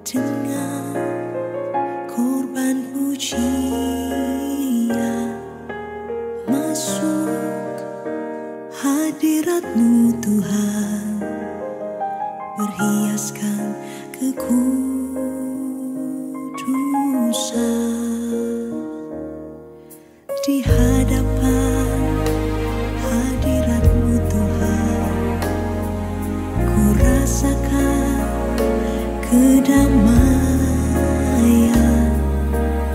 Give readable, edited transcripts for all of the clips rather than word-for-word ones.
dengan korban pujian masuk hadirat-Mu Tuhan, berhiaskan kekudusan di hadapan hadirat-Mu Tuhan. Ku rasakan kedamaian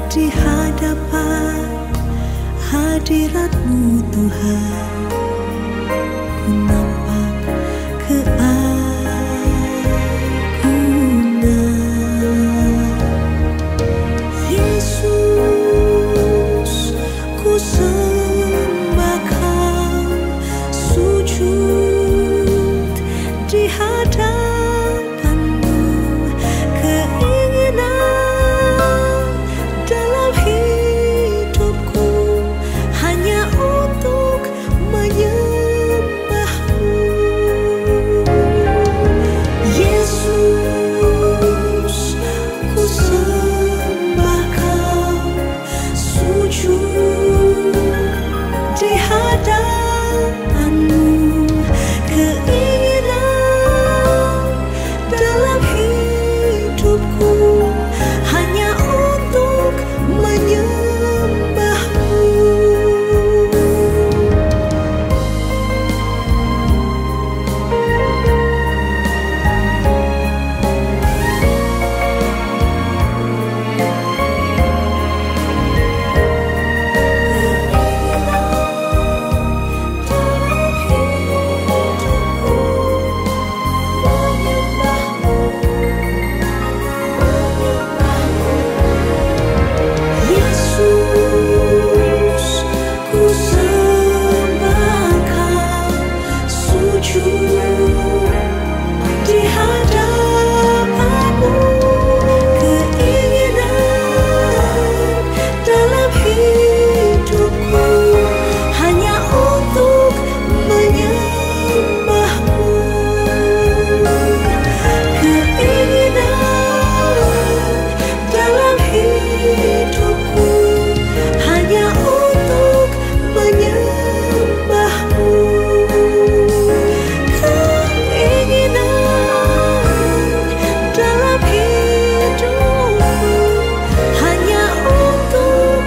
di hadapan hadirat-Mu Tuhan. Ku nampak keagungan Yesus. Ku sembah Kau, sujud di hadapan-Mu. Keinginan dalam hidupku hanya untuk menyembah-Mu. Yesus, ku sembah Kau, sujud di hadapan-Mu. Keinginan dalam hidupku hanya untuk menyembah-Mu. Yesus, ku sembah Kau, sujud di hadapan-Mu. Keinginan dalam hidupku hanya untuk menyembah-Mu. Keinginan dalam hidupku hanya untuk menyembah-Mu. Keinginan dalam hidupku hanya untuk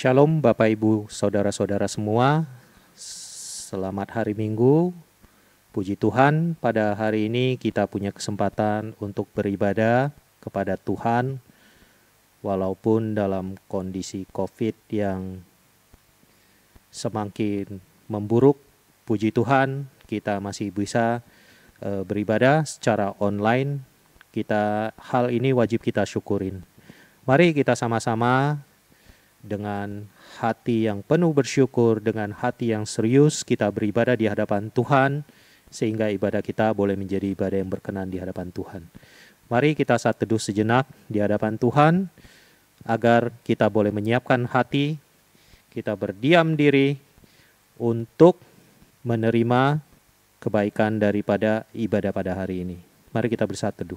Shalom Bapak Ibu Saudara-saudara semua. Selamat hari Minggu. Puji Tuhan, pada hari ini kita punya kesempatan untuk beribadah kepada Tuhan walaupun dalam kondisi COVID yang semakin memburuk. Puji Tuhan, kita masih bisa beribadah secara online. Hal ini wajib kita syukurin. Mari kita sama-sama dengan hati yang penuh bersyukur, dengan hati yang serius kita beribadah di hadapan Tuhan, sehingga ibadah kita boleh menjadi ibadah yang berkenan di hadapan Tuhan. Mari kita saat teduh sejenak di hadapan Tuhan, agar kita boleh menyiapkan hati, kita berdiam diri untuk menerima kebaikan daripada ibadah pada hari ini. Mari kita bersaat teduh.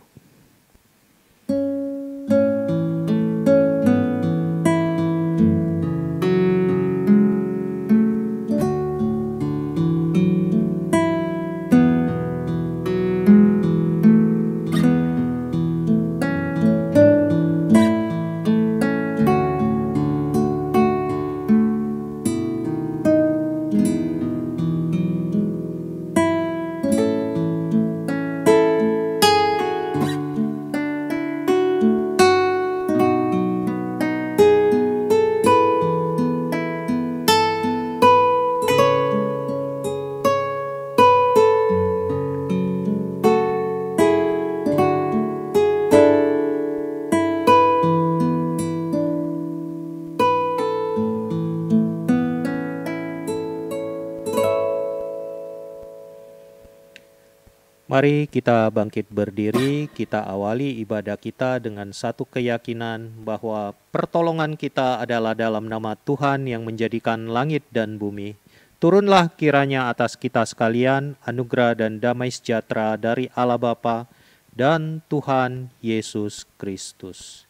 Mari kita bangkit berdiri, kita awali ibadah kita dengan satu keyakinan bahwa pertolongan kita adalah dalam nama Tuhan yang menjadikan langit dan bumi. Turunlah kiranya atas kita sekalian anugerah dan damai sejahtera dari Allah Bapa dan Tuhan Yesus Kristus.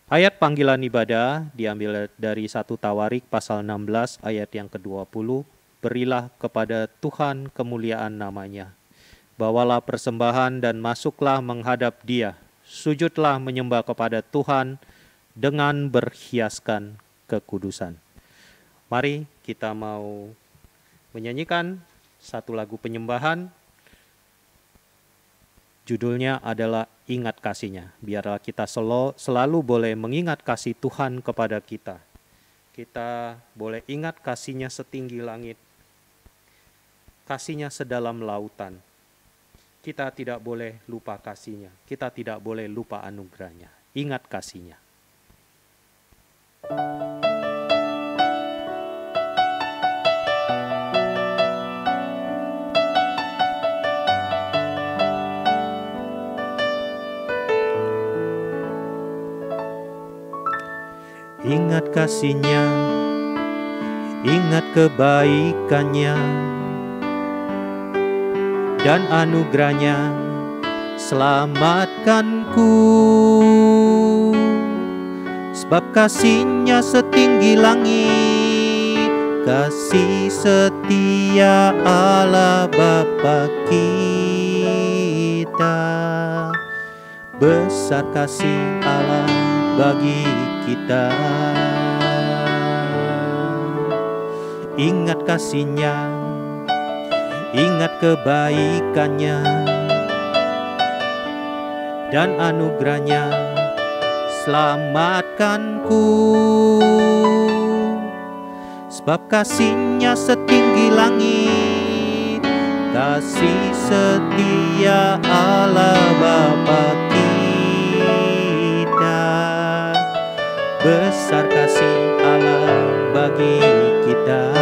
Ayat panggilan ibadah diambil dari 1 Tawarik pasal 16 ayat yang ke-20. Berilah kepada Tuhan kemuliaan namanya. Bawalah persembahan dan masuklah menghadap Dia. Sujudlah menyembah kepada Tuhan dengan berhiaskan kekudusan. Mari kita mau menyanyikan satu lagu penyembahan. Judulnya adalah Ingat Kasih-Nya. Biarlah kita selalu boleh mengingat kasih Tuhan kepada kita. Kita boleh ingat kasih-Nya setinggi langit. Kasih-Nya sedalam lautan. Kita tidak boleh lupa kasih-Nya. Kita tidak boleh lupa anugerah-Nya. Ingat kasih-Nya. Ingat kasih-Nya, ingat kebaikan-Nya, dan anugerah-Nya selamatkanku. Sebab kasih-Nya setinggi langit, kasih setia Allah Bapa kita. Besar kasih Allah bagi kita. Ingat kasih-Nya, ingat kebaikan-Nya, dan anugerah-Nya selamatkanku. Sebab kasih-Nya setinggi langit, kasih setia Allah Bapa kita. Besar kasih Allah bagi kita.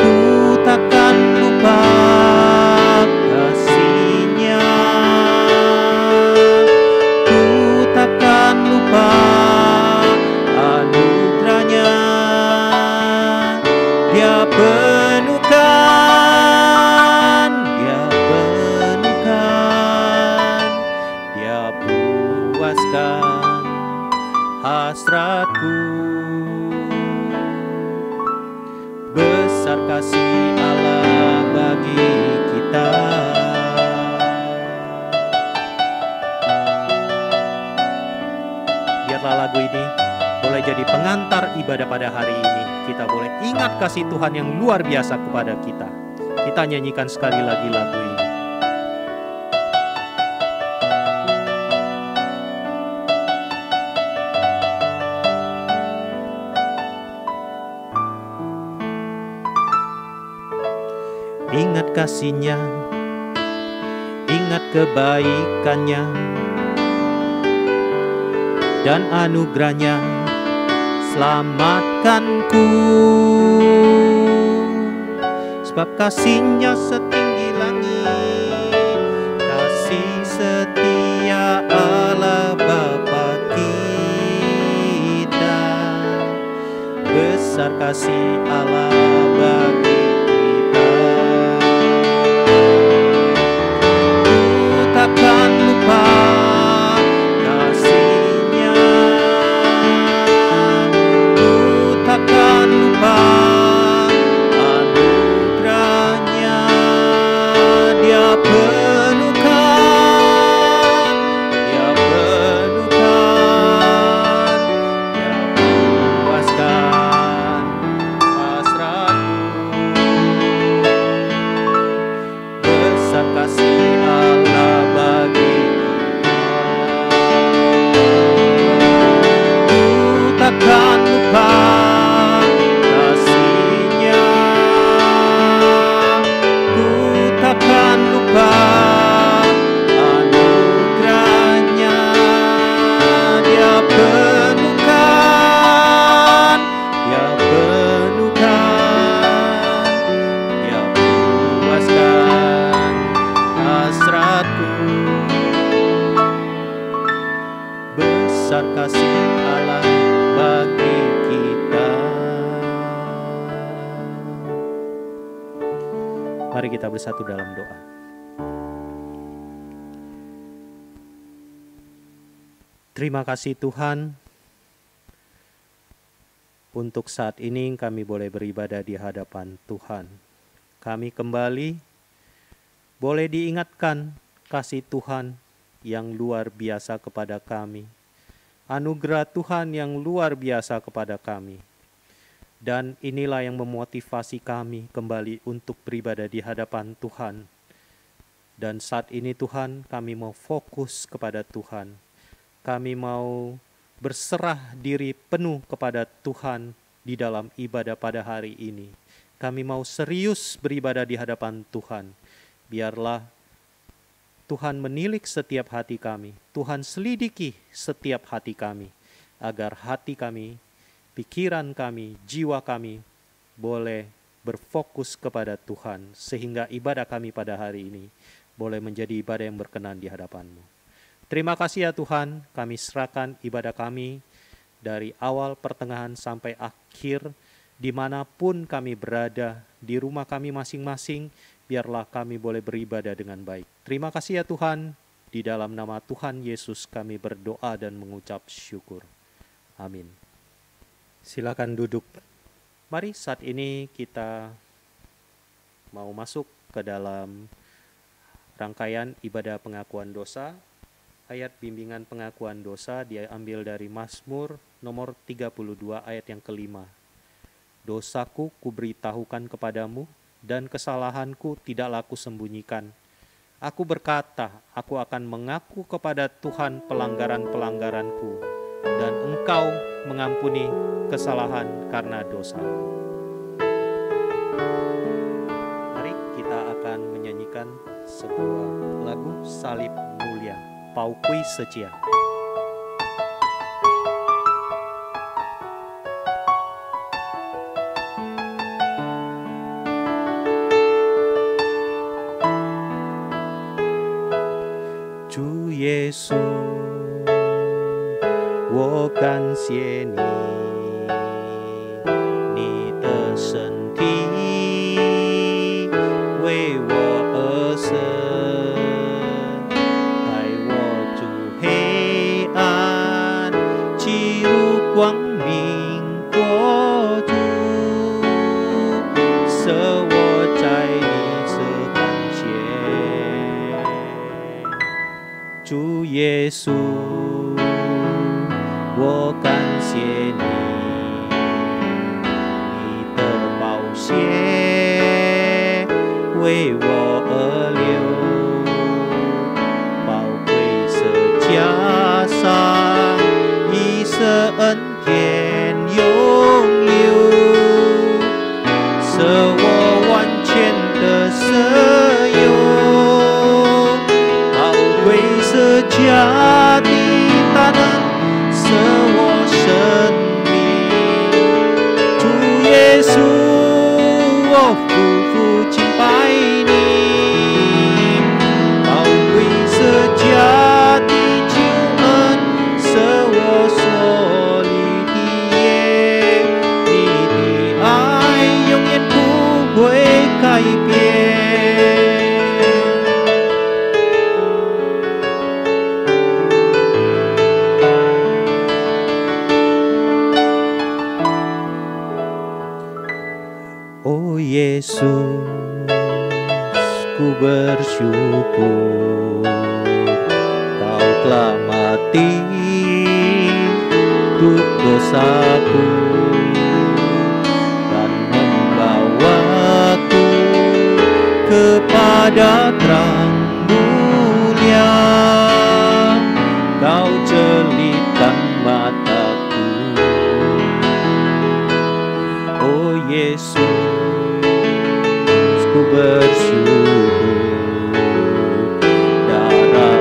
Ku takkan lupa kasih-Nya, ku takkan lupa anugerah-Nya. Dia penuhkan, Dia penuhkan, Dia puaskan hasratku. Besar kasih Allah bagi kita. Biarlah lagu ini boleh jadi pengantar ibadah pada hari ini. Kita boleh ingat kasih Tuhan yang luar biasa kepada kita. Kita nyanyikan sekali lagi lagu ini. Ingat kasih-Nya, ingat kebaikan-Nya, dan anugerah-Nya selamatkanku. Sebab kasih-Nya setinggi langit, kasih setia Allah Bapa kita. Besar kasih Allah bagi takkan lupa kasih-Nya, ku takkan lupa anugerah-Nya. Dia penuhkan, Dia penuhkan, Dia puaskan hasratku. Mari kita bersatu dalam doa. Terima kasih Tuhan, untuk saat ini kami boleh beribadah di hadapan Tuhan. Kami kembali boleh diingatkan kasih Tuhan yang luar biasa kepada kami. Anugerah Tuhan yang luar biasa kepada kami. Dan inilah yang memotivasi kami kembali untuk beribadah di hadapan Tuhan. Dan saat ini Tuhan, kami mau fokus kepada Tuhan. Kami mau berserah diri penuh kepada Tuhan di dalam ibadah pada hari ini. Kami mau serius beribadah di hadapan Tuhan. Biarlah Tuhan menilik setiap hati kami. Tuhan selidiki setiap hati kami. Agar hati kami, pikiran kami, jiwa kami boleh berfokus kepada Tuhan. Sehingga ibadah kami pada hari ini boleh menjadi ibadah yang berkenan di hadapan-Mu. Terima kasih ya Tuhan, kami serahkan ibadah kami dari awal, pertengahan, sampai akhir, dimanapun kami berada, di rumah kami masing-masing, biarlah kami boleh beribadah dengan baik. Terima kasih ya Tuhan, di dalam nama Tuhan Yesus kami berdoa dan mengucap syukur. Amin. Silakan duduk. Mari saat ini kita mau masuk ke dalam rangkaian ibadah pengakuan dosa. Ayat bimbingan pengakuan dosa diambil dari Mazmur nomor 32 ayat yang kelima. Dosaku kuberitahukan kepadamu, dan kesalahanku tidaklah kusembunyikan. Aku berkata, aku akan mengaku kepada Tuhan pelanggaran-pelanggaranku, dan Engkau mengampuni kesalahan karena dosa. Mari kita akan menyanyikan sebuah lagu Salib Mulia. Pau Kui Secia. Chủ Giêsu, 我感谢你，你的身体为我而生。光明国度，使我在你这感谢。主耶稣，我感谢你，你的宝血为我而流，宝贵舍加上一生恩典永留，使我完全的舍有，宝贵舍加的大能，使我生命。主耶稣，我夫妇敬拜你，宝贵舍加的救恩，使我所立的约，你的爱永远不会改变。Oh Yesus, ku bersyukur Kau telah mati untuk dosaku dan membawaku kepada terang mulia. Kau jelitkan mataku, oh Yesus, ku bersyukur darah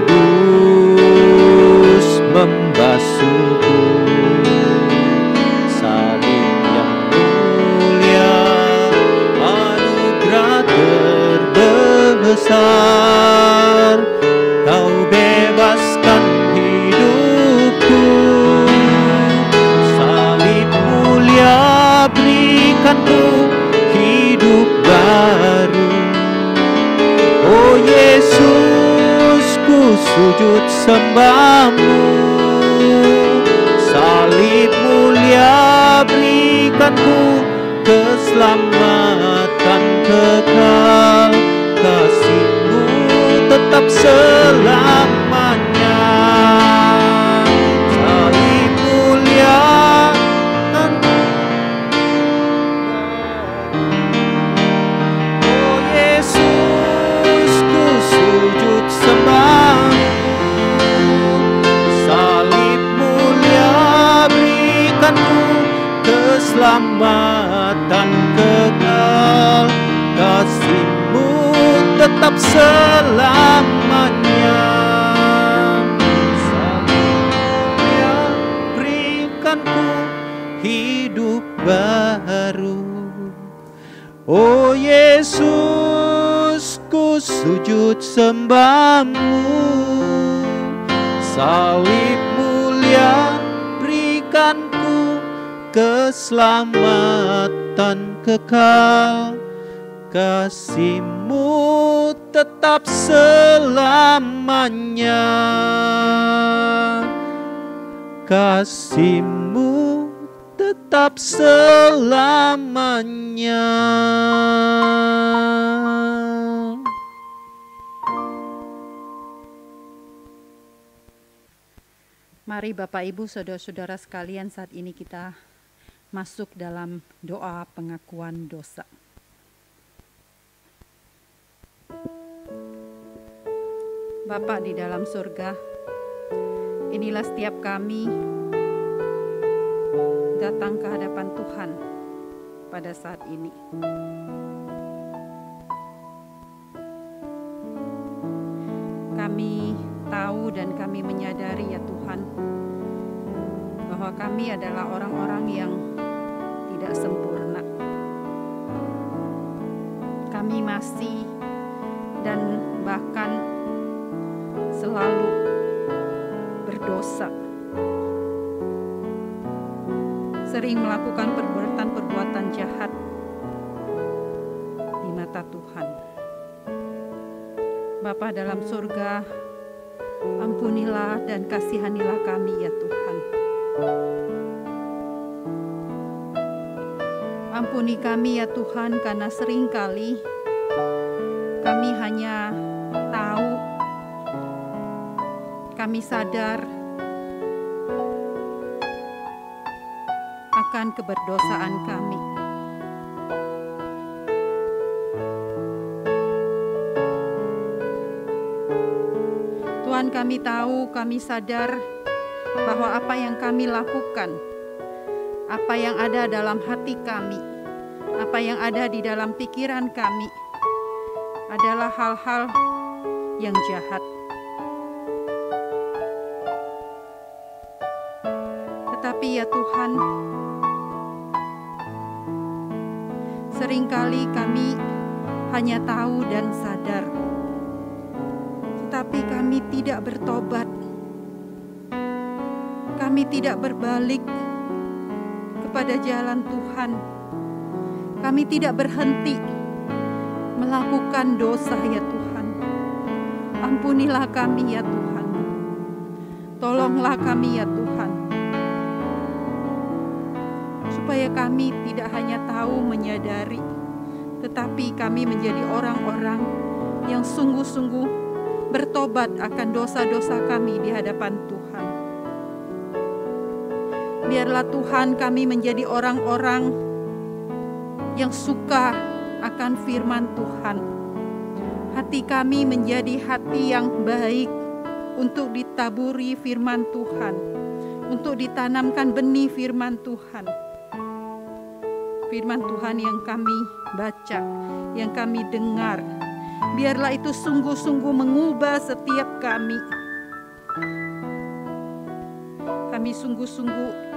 kudus membasuhku, salib yang mulia, anugerah terbesar sujud sembahmu. Salib mulia berikanku keselamatan kekal. Kasih-Mu tetap selamanya. Salib mulia kan, oh Yesus, ku sujud sembahmu. Salib mulia berikanku keselamatan kekal. Kasih-Mu tetap selamanya. Salibnya berikanku hidup baru. Oh Yesus, ku sujud sembahmu. Salib mulia berikanku keselamatan kekal. Kasih-Mu tetap selamanya. Kasih-Mu tetap selamanya. Mari Bapak Ibu Saudara-saudara sekalian, saat ini kita masuk dalam doa pengakuan dosa. Bapa di dalam surga, inilah setiap kami datang ke hadapan Tuhan pada saat ini. Kami tahu dan kami menyadari ya Tuhan, bahwa kami adalah orang-orang yang tidak sempurna. Kami masih dan bahkan selalu berdosa, sering melakukan perbuatan-perbuatan jahat di mata Tuhan. Bapa dalam surga, ampunilah dan kasihanilah kami ya Tuhan. Ampuni kami ya Tuhan, karena seringkali kami hanya tahu, kami sadar akan keberdosaan kami. Tuhan, kami tahu, kami sadar bahwa apa yang kami lakukan, apa yang ada dalam hati kami, apa yang ada di dalam pikiran kami adalah hal-hal yang jahat. Tetapi ya Tuhan, seringkali kami hanya tahu dan sadar, tetapi kami tidak bertobat. Kami tidak berbalik kepada jalan Tuhan. Kami tidak berhenti melakukan dosa ya Tuhan. Ampunilah kami ya Tuhan. Tolonglah kami ya Tuhan. Supaya kami tidak hanya tahu menyadari, tetapi kami menjadi orang-orang yang sungguh-sungguh bertobat akan dosa-dosa kami di hadapan Tuhan. Biarlah Tuhan kami menjadi orang-orang yang suka akan firman Tuhan. Hati kami menjadi hati yang baik untuk ditaburi firman Tuhan, untuk ditanamkan benih firman Tuhan. Firman Tuhan yang kami baca, yang kami dengar, biarlah itu sungguh-sungguh mengubah setiap kami. Kami sungguh-sungguh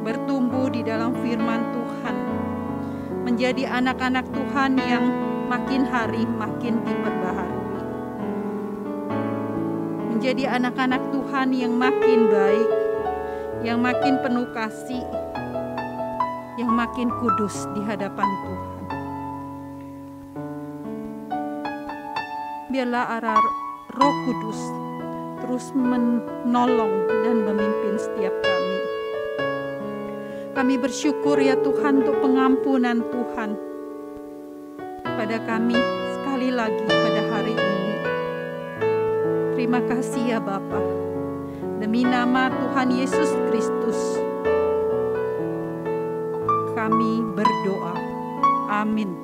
bertumbuh di dalam firman Tuhan, menjadi anak-anak Tuhan yang makin hari makin diperbaharui, menjadi anak-anak Tuhan yang makin baik, yang makin penuh kasih, yang makin kudus di hadapan Tuhan. Biarlah arah Roh Kudus terus menolong dan memimpin setiap kami. Kami bersyukur ya Tuhan untuk pengampunan Tuhan pada kami sekali lagi pada hari ini. Terima kasih ya Bapa. Demi nama Tuhan Yesus Kristus kami berdoa. Amin.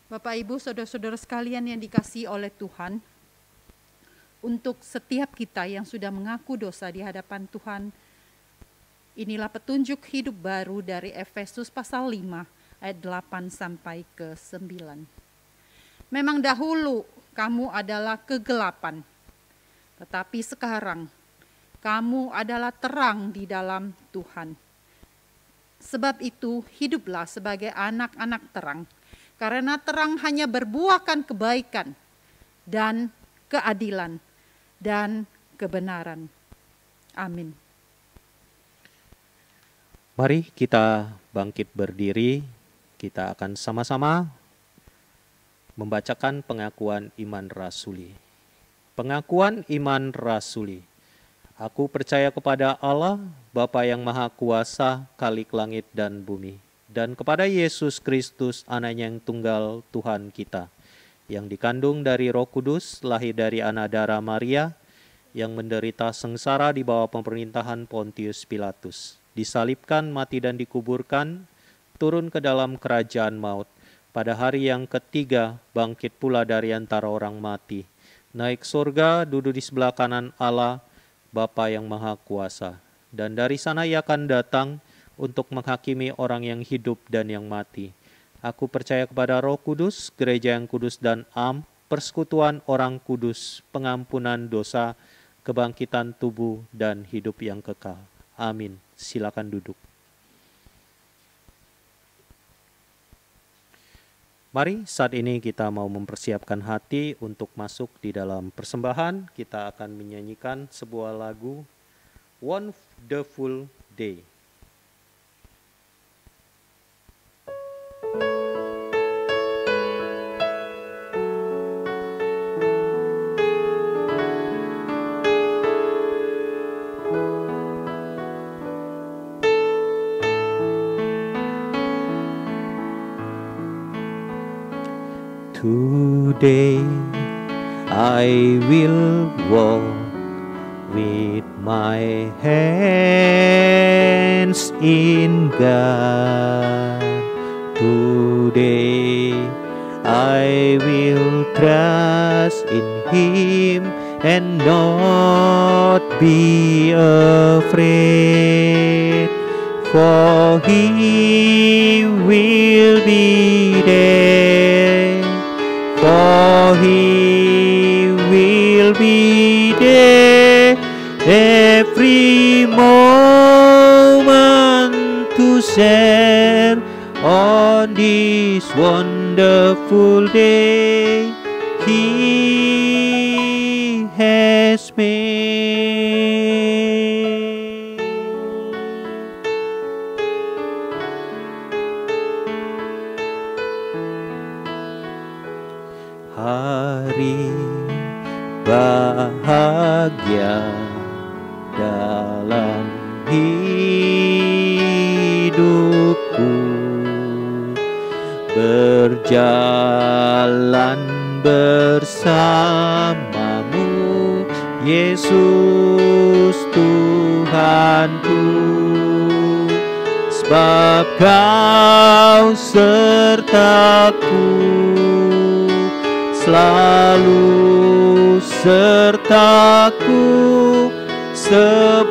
Bapak, Ibu, saudara-saudara sekalian yang dikasihi oleh Tuhan, untuk setiap kita yang sudah mengaku dosa di hadapan Tuhan, inilah petunjuk hidup baru dari Efesus pasal 5 ayat 8 sampai ke 9. Memang dahulu kamu adalah kegelapan, tetapi sekarang kamu adalah terang di dalam Tuhan. Sebab itu hiduplah sebagai anak-anak terang, karena terang hanya berbuahkan kebaikan dan keadilan dan kebenaran. Amin. Mari kita bangkit berdiri, kita akan sama-sama membacakan pengakuan iman rasuli. Pengakuan iman rasuli. Aku percaya kepada Allah, Bapa yang Maha Kuasa, Khalik langit dan bumi, dan kepada Yesus Kristus, Anaknya yang tunggal Tuhan kita, yang dikandung dari Roh Kudus, lahir dari anak darah Maria, yang menderita sengsara di bawah pemerintahan Pontius Pilatus, disalibkan, mati dan dikuburkan, turun ke dalam kerajaan maut, pada hari yang ketiga bangkit pula dari antara orang mati, naik surga, duduk di sebelah kanan Allah, Bapa yang Maha Kuasa, dan dari sana Ia akan datang untuk menghakimi orang yang hidup dan yang mati. Aku percaya kepada Roh Kudus, gereja yang kudus dan am, persekutuan orang kudus, pengampunan dosa, kebangkitan tubuh dan hidup yang kekal. Amin. Silakan duduk. Mari saat ini kita mau mempersiapkan hati untuk masuk di dalam persembahan. Kita akan menyanyikan sebuah lagu, Wonderful Day. Today I will walk with my hands in God. Today I will trust in Him and not be afraid, for He will be there. For He will be there every moment to share on this wonderful day He has made. Hari bahagia dalam hidupku, berjalan bersamamu, Yesus Tuhanku, sebab Kau sertaku, selalu sertaku sepanjang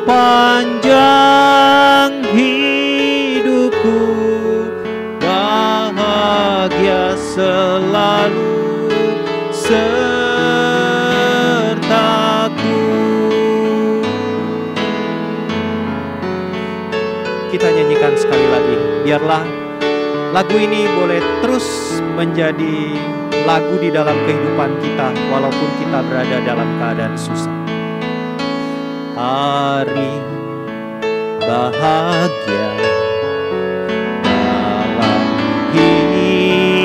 hidupku, bahagia selalu sertaku. Kita nyanyikan sekali lagi, biarlah lagu ini boleh terus menjadi lagu di dalam kehidupan kita walaupun kita berada dalam keadaan susah. Hari bahagia dalam hidupku,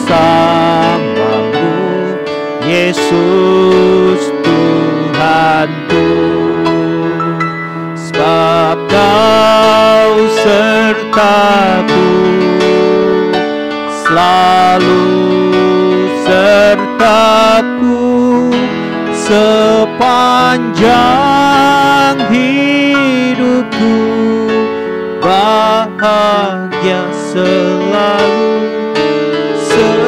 bersamamu, Yesus Tuhanku. Sebab Kau sertaku, selalu sertaku sepanjang hidupku, bahagia selalu sertaku.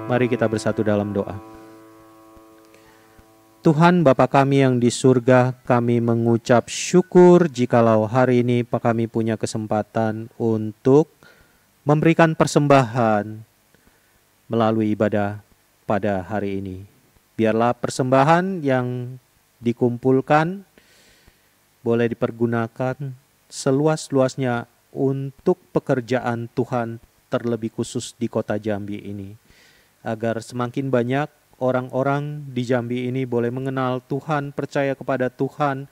Mari kita bersatu dalam doa. Tuhan Bapa kami yang di surga, kami mengucap syukur jikalau hari ini kami punya kesempatan untuk memberikan persembahan melalui ibadah pada hari ini. Biarlah persembahan yang dikumpulkan boleh dipergunakan seluas-luasnya untuk pekerjaan Tuhan, terlebih khusus di kota Jambi ini, agar semakin banyak orang-orang di Jambi ini boleh mengenal Tuhan, percaya kepada Tuhan,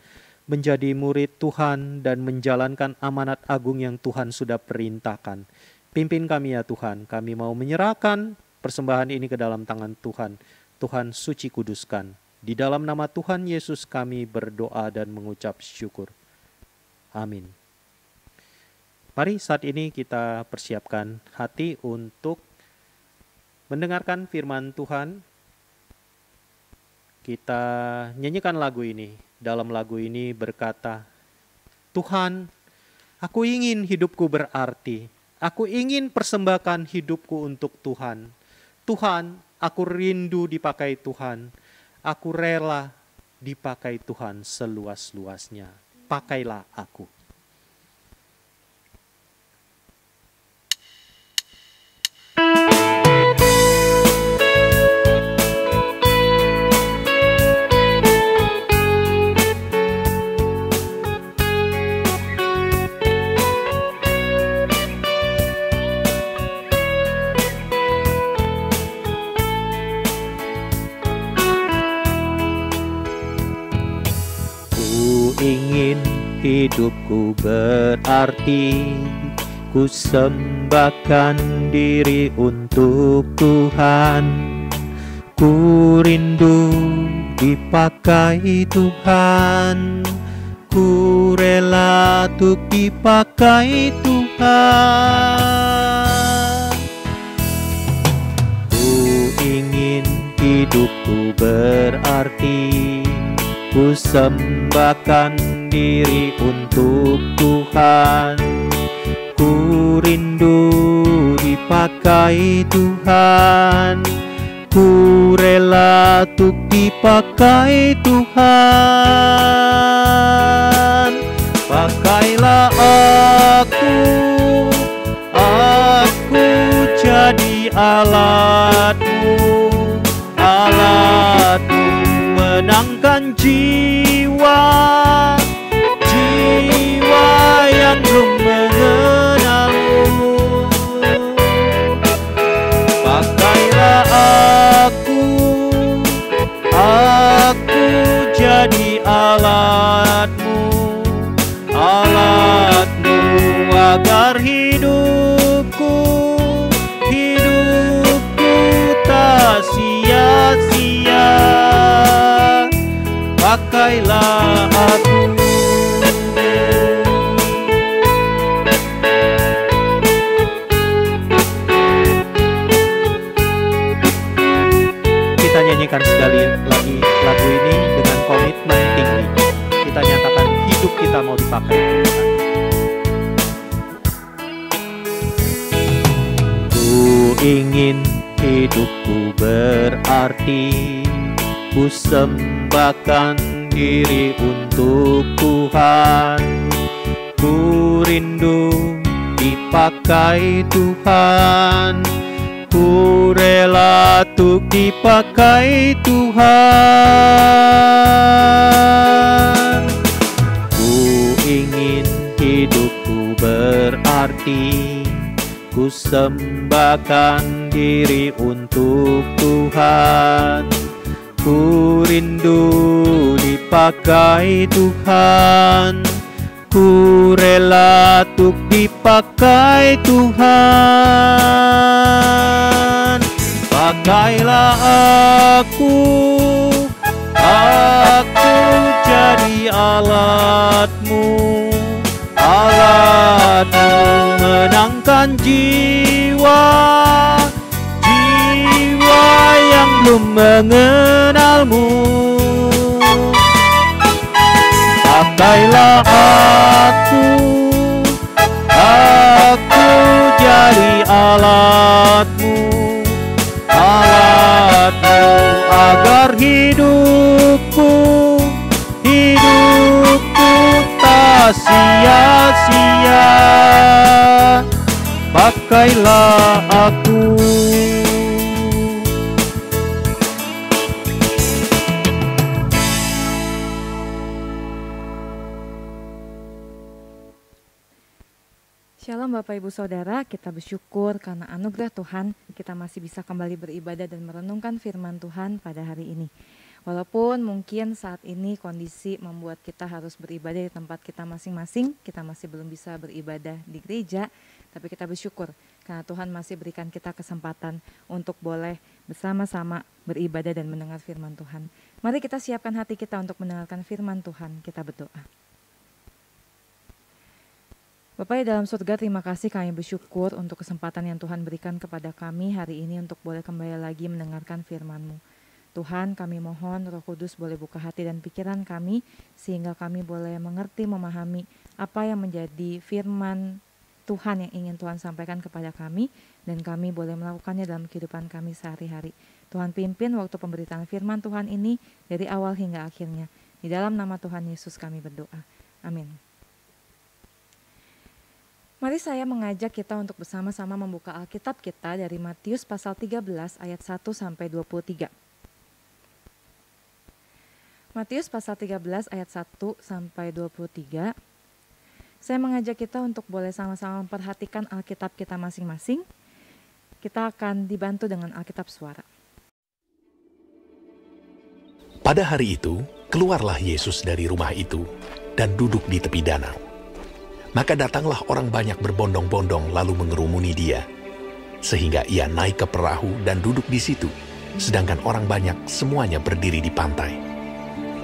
menjadi murid Tuhan, dan menjalankan amanat agung yang Tuhan sudah perintahkan. Pimpin kami ya Tuhan, kami mau menyerahkan persembahan ini ke dalam tangan Tuhan. Tuhan suci kuduskan. Di dalam nama Tuhan Yesus kami berdoa dan mengucap syukur. Amin. Mari saat ini kita persiapkan hati untuk mendengarkan firman Tuhan. Kita nyanyikan lagu ini. Dalam lagu ini berkata, Tuhan, aku ingin hidupku berarti. Aku ingin persembahkan hidupku untuk Tuhan. Tuhan, aku rindu dipakai Tuhan. Aku rela dipakai Tuhan seluas-luasnya. Pakailah aku. Ingin hidupku berarti, ku sembahkan diri untuk Tuhan. Ku rindu dipakai Tuhan, ku rela untuk dipakai Tuhan. Ku ingin hidupku berarti, ku sembahkan diri untuk Tuhan. Ku rindu dipakai Tuhan, ku rela untuk dipakai Tuhan. Pakailah aku jadi alatmu, alatmu menangkan jiwa yang belum mengenalmu. Pakailah aku jadi alatmu, alatmu agar hidupku tak sia-sia. Pakailah aku. Kita nyanyikan sekali lagi lagu ini dengan komitmen tinggi. Kita nyatakan hidup kita mau dipakai Tuhan. Ku ingin hidupku berarti, ku sembahkan diri untuk Tuhan. Ku rindu dipakai Tuhan, ku rela untuk dipakai Tuhan. Ku ingin hidupku berarti, ku sembahkan diri untuk Tuhan. Ku rindu dipakai pakai Tuhan. Ku rela untuk dipakai Tuhan. Pakailah aku jadi alatmu, alatmu menangkan jiwa yang belum mengenalmu. Pakailah aku jadi alatmu, alatmu agar hidupku tak sia-sia. Pakailah aku. Shalom Bapak Ibu Saudara, kita bersyukur karena anugerah Tuhan kita masih bisa kembali beribadah dan merenungkan firman Tuhan pada hari ini. Walaupun mungkin saat ini kondisi membuat kita harus beribadah di tempat kita masing-masing, kita masih belum bisa beribadah di gereja, tapi kita bersyukur karena Tuhan masih berikan kita kesempatan untuk boleh bersama-sama beribadah dan mendengar firman Tuhan. Mari kita siapkan hati kita untuk mendengarkan firman Tuhan, kita berdoa. Bapa di dalam surga, terima kasih, kami bersyukur untuk kesempatan yang Tuhan berikan kepada kami hari ini untuk boleh kembali lagi mendengarkan firman-Mu. Tuhan, kami mohon Roh Kudus boleh buka hati dan pikiran kami sehingga kami boleh mengerti, memahami apa yang menjadi firman Tuhan yang ingin Tuhan sampaikan kepada kami dan kami boleh melakukannya dalam kehidupan kami sehari-hari. Tuhan pimpin waktu pemberitaan firman Tuhan ini dari awal hingga akhirnya. Di dalam nama Tuhan Yesus kami berdoa. Amin. Mari saya mengajak kita untuk bersama-sama membuka Alkitab kita dari Matius pasal 13 ayat 1 sampai 23. Matius pasal 13 ayat 1 sampai 23. Saya mengajak kita untuk boleh sama-sama memperhatikan Alkitab kita masing-masing. Kita akan dibantu dengan Alkitab suara. Pada hari itu, keluarlah Yesus dari rumah itu dan duduk di tepi danau. Maka datanglah orang banyak berbondong-bondong lalu mengerumuni dia, sehingga ia naik ke perahu dan duduk di situ, sedangkan orang banyak semuanya berdiri di pantai.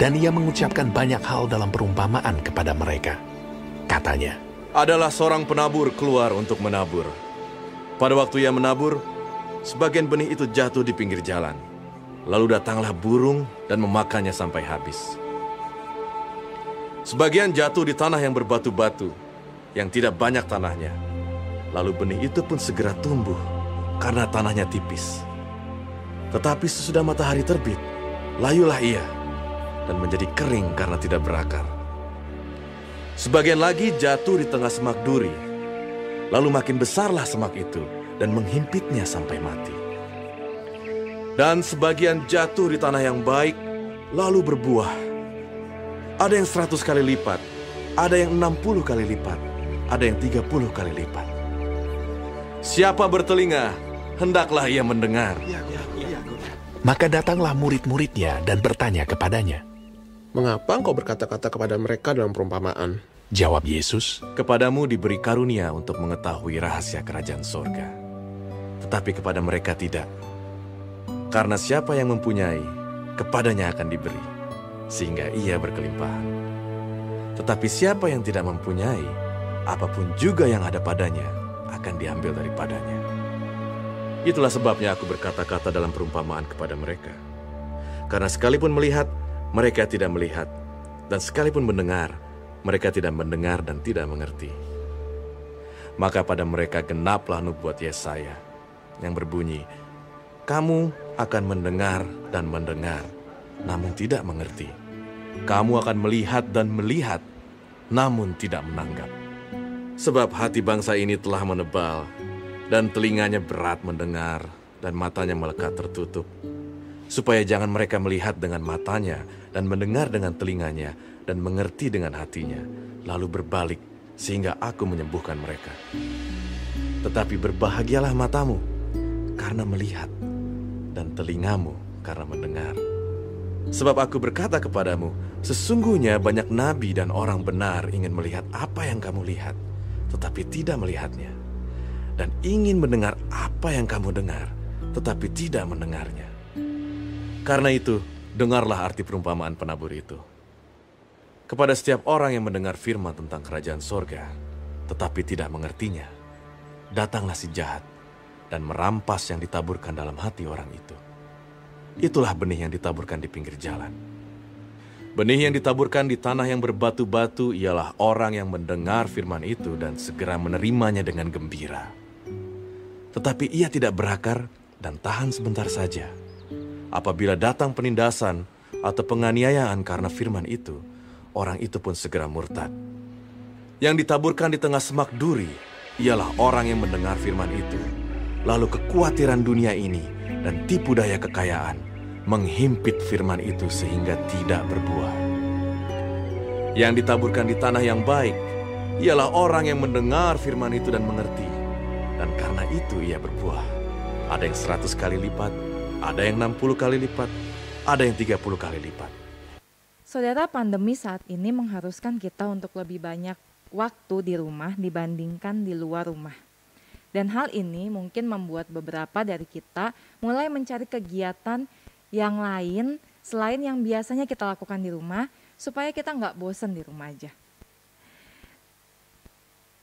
Dan ia mengucapkan banyak hal dalam perumpamaan kepada mereka. Katanya, adalah seorang penabur keluar untuk menabur. Pada waktu ia menabur, sebagian benih itu jatuh di pinggir jalan. Lalu datanglah burung dan memakannya sampai habis. Sebagian jatuh di tanah yang berbatu-batu, yang tidak banyak tanahnya. Lalu benih itu pun segera tumbuh, karena tanahnya tipis. Tetapi sesudah matahari terbit, layulah ia, dan menjadi kering karena tidak berakar. Sebagian lagi jatuh di tengah semak duri, lalu makin besarlah semak itu, dan menghimpitnya sampai mati. Dan sebagian jatuh di tanah yang baik, lalu berbuah. Ada yang 100 kali lipat, ada yang 60 kali lipat, ada yang 30 kali lipat. Siapa bertelinga, hendaklah ia mendengar. maka datanglah murid-muridnya dan bertanya kepadanya. Mengapa engkau berkata-kata kepada mereka dalam perumpamaan? Jawab Yesus, Kepadamu diberi karunia untuk mengetahui rahasia kerajaan sorga, tetapi kepada mereka tidak. Karena siapa yang mempunyai, kepadanya akan diberi, sehingga ia berkelimpahan. Tetapi siapa yang tidak mempunyai, apapun juga yang ada padanya, akan diambil daripadanya. Itulah sebabnya aku berkata-kata dalam perumpamaan kepada mereka. Karena sekalipun melihat, mereka tidak melihat, dan sekalipun mendengar, mereka tidak mendengar dan tidak mengerti. Maka pada mereka genaplah nubuat Yesaya yang berbunyi, kamu akan mendengar dan mendengar, namun tidak mengerti. Kamu akan melihat dan melihat, namun tidak menanggap. Sebab hati bangsa ini telah menebal, dan telinganya berat mendengar, dan matanya melekat tertutup. Supaya jangan mereka melihat dengan matanya, dan mendengar dengan telinganya, dan mengerti dengan hatinya, lalu berbalik, sehingga aku menyembuhkan mereka. Tetapi berbahagialah matamu, karena melihat, dan telingamu karena mendengar. Sebab aku berkata kepadamu, sesungguhnya banyak nabi dan orang benar ingin melihat apa yang kamu lihat, tetapi tidak melihatnya. Dan ingin mendengar apa yang kamu dengar, tetapi tidak mendengarnya. Karena itu, dengarlah arti perumpamaan penabur itu. Kepada setiap orang yang mendengar firman tentang kerajaan sorga, tetapi tidak mengertinya, datanglah si jahat dan merampas yang ditaburkan dalam hati orang itu. Itulah benih yang ditaburkan di pinggir jalan. Benih yang ditaburkan di tanah yang berbatu-batu ialah orang yang mendengar firman itu dan segera menerimanya dengan gembira. Tetapi ia tidak berakar dan tahan sebentar saja. Apabila datang penindasan atau penganiayaan karena firman itu, orang itu pun segera murtad. Yang ditaburkan di tengah semak duri ialah orang yang mendengar firman itu, lalu kekhawatiran dunia ini dan tipu daya kekayaan menghimpit firman itu sehingga tidak berbuah. Yang ditaburkan di tanah yang baik ialah orang yang mendengar firman itu dan mengerti, dan karena itu ia berbuah. Ada yang 100 kali lipat, ada yang 60 kali lipat, ada yang 30 kali lipat. Saudara, pandemi saat ini mengharuskan kita untuk lebih banyak waktu di rumah dibandingkan di luar rumah. Dan hal ini mungkin membuat beberapa dari kita mulai mencari kegiatan yang lain selain yang biasanya kita lakukan di rumah, supaya kita nggak bosan di rumah aja.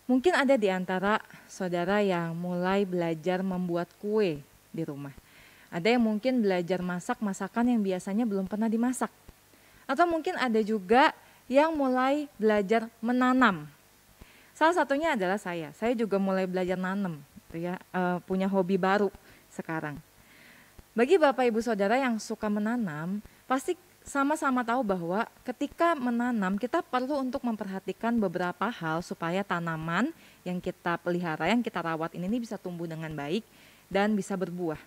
Mungkin ada di antara saudara yang mulai belajar membuat kue di rumah. Ada yang mungkin belajar masak masakan yang biasanya belum pernah dimasak. Atau mungkin ada juga yang mulai belajar menanam. Salah satunya adalah saya juga mulai belajar nanam, punya hobi baru sekarang. Bagi Bapak Ibu Saudara yang suka menanam, pasti sama-sama tahu bahwa ketika menanam kita perlu untuk memperhatikan beberapa hal supaya tanaman yang kita pelihara, yang kita rawat ini bisa tumbuh dengan baik dan bisa berbuah.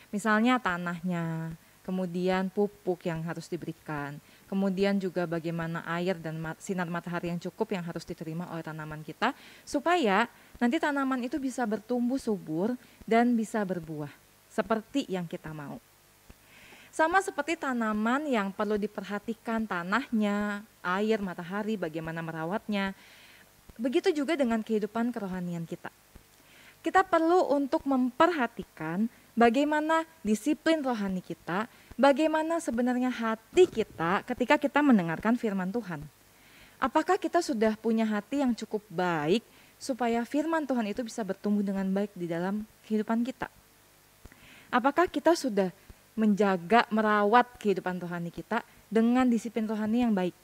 Misalnya tanahnya, kemudian pupuk yang harus diberikan, kemudian juga bagaimana air dan sinar matahari yang cukup yang harus diterima oleh tanaman kita, supaya nanti tanaman itu bisa bertumbuh subur dan bisa berbuah seperti yang kita mau. Sama seperti tanaman yang perlu diperhatikan tanahnya, air, matahari, bagaimana merawatnya, begitu juga dengan kehidupan kerohanian kita. Kita perlu untuk memperhatikan bagaimana disiplin rohani kita, bagaimana sebenarnya hati kita ketika kita mendengarkan firman Tuhan. Apakah kita sudah punya hati yang cukup baik supaya firman Tuhan itu bisa bertumbuh dengan baik di dalam kehidupan kita? Apakah kita sudah menjaga, merawat kehidupan rohani kita dengan disiplin rohani yang baik?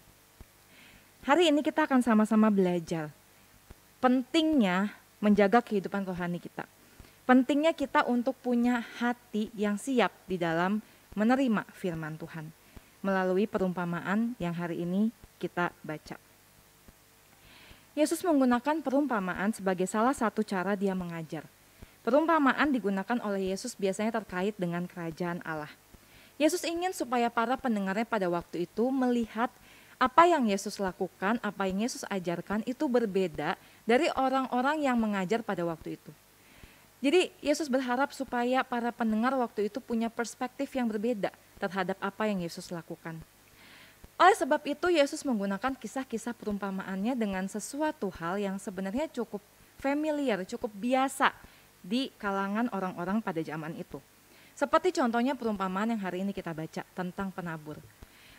Hari ini kita akan sama-sama belajar pentingnya menjaga kehidupan rohani kita. Pentingnya kita untuk punya hati yang siap di dalam menerima firman Tuhan melalui perumpamaan yang hari ini kita baca. Yesus menggunakan perumpamaan sebagai salah satu cara dia mengajar. Perumpamaan digunakan oleh Yesus biasanya terkait dengan kerajaan Allah. Yesus ingin supaya para pendengarnya pada waktu itu melihat apa yang Yesus lakukan, apa yang Yesus ajarkan itu berbeda dari orang-orang yang mengajar pada waktu itu. Jadi Yesus berharap supaya para pendengar waktu itu punya perspektif yang berbeda terhadap apa yang Yesus lakukan. Oleh sebab itu Yesus menggunakan kisah-kisah perumpamaannya dengan sesuatu hal yang sebenarnya cukup familiar, cukup biasa di kalangan orang-orang pada zaman itu. Seperti contohnya perumpamaan yang hari ini kita baca tentang penabur.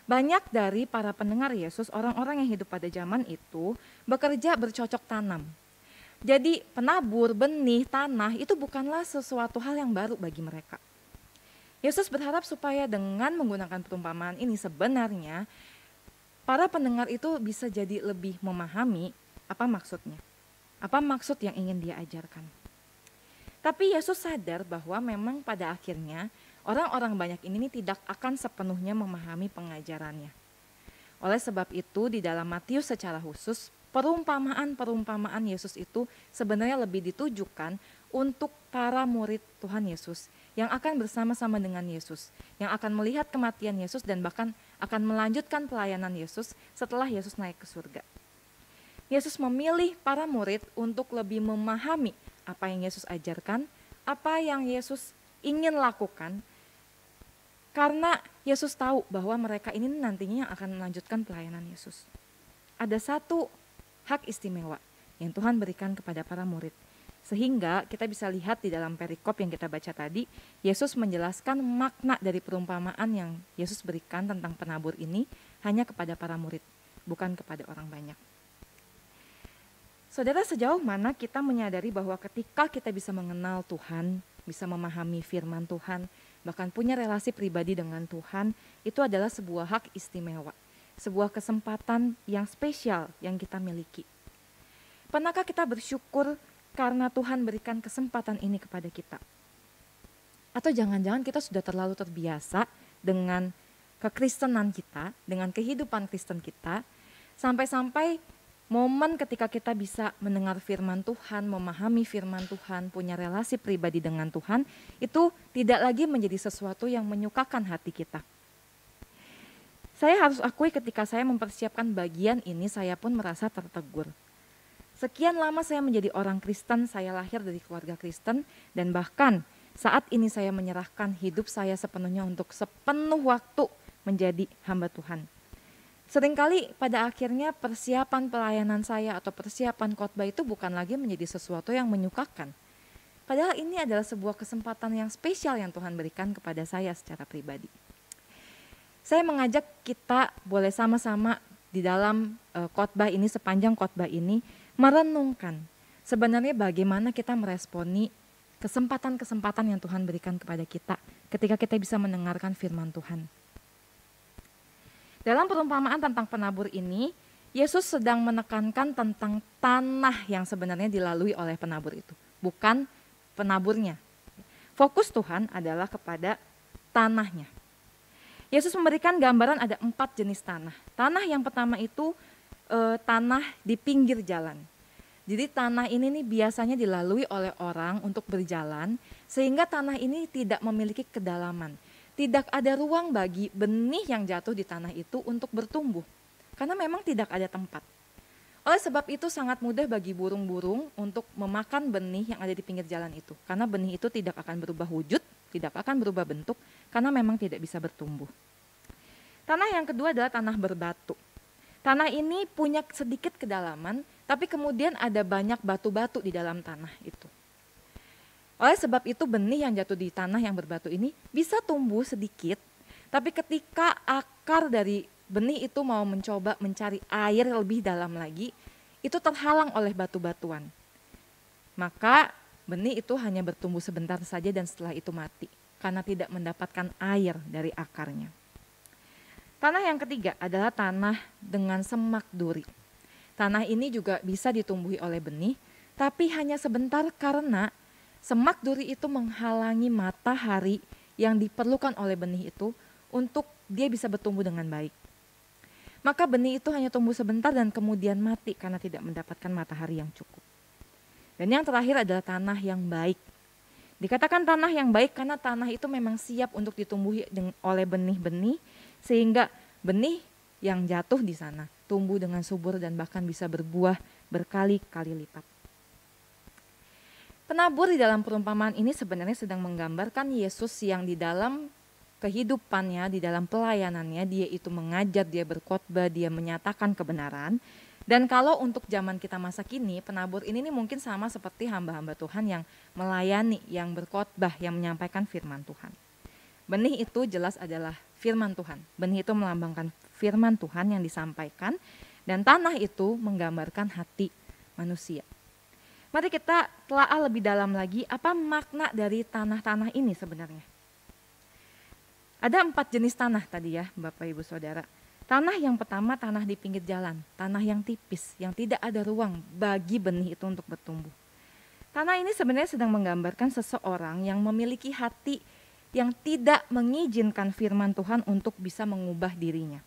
Banyak dari para pendengar Yesus, orang-orang yang hidup pada zaman itu bekerja bercocok tanam. Jadi penabur, benih, tanah itu bukanlah sesuatu hal yang baru bagi mereka. Yesus berharap supaya dengan menggunakan perumpamaan ini sebenarnya para pendengar itu bisa jadi lebih memahami apa maksudnya. Apa maksud yang ingin dia ajarkan. Tapi Yesus sadar bahwa memang pada akhirnya orang-orang banyak ini tidak akan sepenuhnya memahami pengajarannya. Oleh sebab itu di dalam Matius secara khusus perumpamaan-perumpamaan Yesus itu sebenarnya lebih ditujukan untuk para murid Tuhan Yesus yang akan bersama-sama dengan Yesus, yang akan melihat kematian Yesus dan bahkan akan melanjutkan pelayanan Yesus setelah Yesus naik ke surga. Yesus memilih para murid untuk lebih memahami apa yang Yesus ajarkan, apa yang Yesus ingin lakukan, karena Yesus tahu bahwa mereka ini nantinya yang akan melanjutkan pelayanan Yesus. Ada satu hak istimewa yang Tuhan berikan kepada para murid. Sehingga kita bisa lihat di dalam perikop yang kita baca tadi, Yesus menjelaskan makna dari perumpamaan yang Yesus berikan tentang penabur ini hanya kepada para murid, bukan kepada orang banyak. Saudara, sejauh mana kita menyadari bahwa ketika kita bisa mengenal Tuhan, bisa memahami firman Tuhan, bahkan punya relasi pribadi dengan Tuhan, itu adalah sebuah hak istimewa, sebuah kesempatan yang spesial yang kita miliki. Pernahkah kita bersyukur karena Tuhan berikan kesempatan ini kepada kita? Atau jangan-jangan kita sudah terlalu terbiasa dengan kekristenan kita, dengan kehidupan Kristen kita, sampai-sampai momen ketika kita bisa mendengar firman Tuhan, memahami firman Tuhan, punya relasi pribadi dengan Tuhan, itu tidak lagi menjadi sesuatu yang menyukakan hati kita. Saya harus akui ketika saya mempersiapkan bagian ini, saya pun merasa tertegur. Sekian lama saya menjadi orang Kristen, saya lahir dari keluarga Kristen, dan bahkan saat ini saya menyerahkan hidup saya sepenuhnya untuk sepenuh waktu menjadi hamba Tuhan. Seringkali pada akhirnya persiapan pelayanan saya atau persiapan khotbah itu bukan lagi menjadi sesuatu yang menyukakan. Padahal ini adalah sebuah kesempatan yang spesial yang Tuhan berikan kepada saya secara pribadi. Saya mengajak kita boleh sama-sama di dalam khotbah ini, sepanjang khotbah ini, merenungkan sebenarnya bagaimana kita meresponi kesempatan-kesempatan yang Tuhan berikan kepada kita ketika kita bisa mendengarkan firman Tuhan. Dalam perumpamaan tentang penabur ini, Yesus sedang menekankan tentang tanah yang sebenarnya dilalui oleh penabur itu, bukan penaburnya. Fokus Tuhan adalah kepada tanahnya. Yesus memberikan gambaran ada 4 jenis tanah. Tanah yang pertama itu tanah di pinggir jalan. Jadi tanah ini nih biasanya dilalui oleh orang untuk berjalan, sehingga tanah ini tidak memiliki kedalaman. Tidak ada ruang bagi benih yang jatuh di tanah itu untuk bertumbuh, karena memang tidak ada tempat. Oleh sebab itu sangat mudah bagi burung-burung untuk memakan benih yang ada di pinggir jalan itu, karena benih itu tidak akan berubah wujud, tidak akan berubah bentuk, karena memang tidak bisa bertumbuh. Tanah yang kedua adalah tanah berbatu. Tanah ini punya sedikit kedalaman, tapi kemudian ada banyak batu-batu di dalam tanah itu. Oleh sebab itu benih yang jatuh di tanah yang berbatu ini bisa tumbuh sedikit, tapi ketika akar dari benih itu mau mencoba mencari air lebih dalam lagi, itu terhalang oleh batu-batuan. Maka benih itu hanya bertumbuh sebentar saja dan setelah itu mati, karena tidak mendapatkan air dari akarnya. Tanah yang ketiga adalah tanah dengan semak duri. Tanah ini juga bisa ditumbuhi oleh benih, tapi hanya sebentar karena semak duri itu menghalangi matahari yang diperlukan oleh benih itu untuk dia bisa bertumbuh dengan baik. Maka benih itu hanya tumbuh sebentar dan kemudian mati karena tidak mendapatkan matahari yang cukup. Dan yang terakhir adalah tanah yang baik. Dikatakan tanah yang baik karena tanah itu memang siap untuk ditumbuhi oleh benih-benih, sehingga benih yang jatuh di sana tumbuh dengan subur dan bahkan bisa berbuah berkali-kali lipat. Penabur di dalam perumpamaan ini sebenarnya sedang menggambarkan Yesus yang di dalam kehidupannya, di dalam pelayanannya, dia itu mengajar, dia berkhotbah, dia menyatakan kebenaran. Dan kalau untuk zaman kita masa kini, penabur ini mungkin sama seperti hamba-hamba Tuhan yang melayani, yang berkhotbah, yang menyampaikan firman Tuhan. Benih itu jelas adalah firman Tuhan. Benih itu melambangkan firman Tuhan yang disampaikan, dan tanah itu menggambarkan hati manusia. Mari kita telah lebih dalam lagi apa makna dari tanah-tanah ini sebenarnya. Ada 4 jenis tanah tadi ya Bapak Ibu Saudara. Tanah yang pertama tanah di pinggir jalan, tanah yang tipis, yang tidak ada ruang bagi benih itu untuk bertumbuh. Tanah ini sebenarnya sedang menggambarkan seseorang yang memiliki hati yang tidak mengizinkan firman Tuhan untuk bisa mengubah dirinya.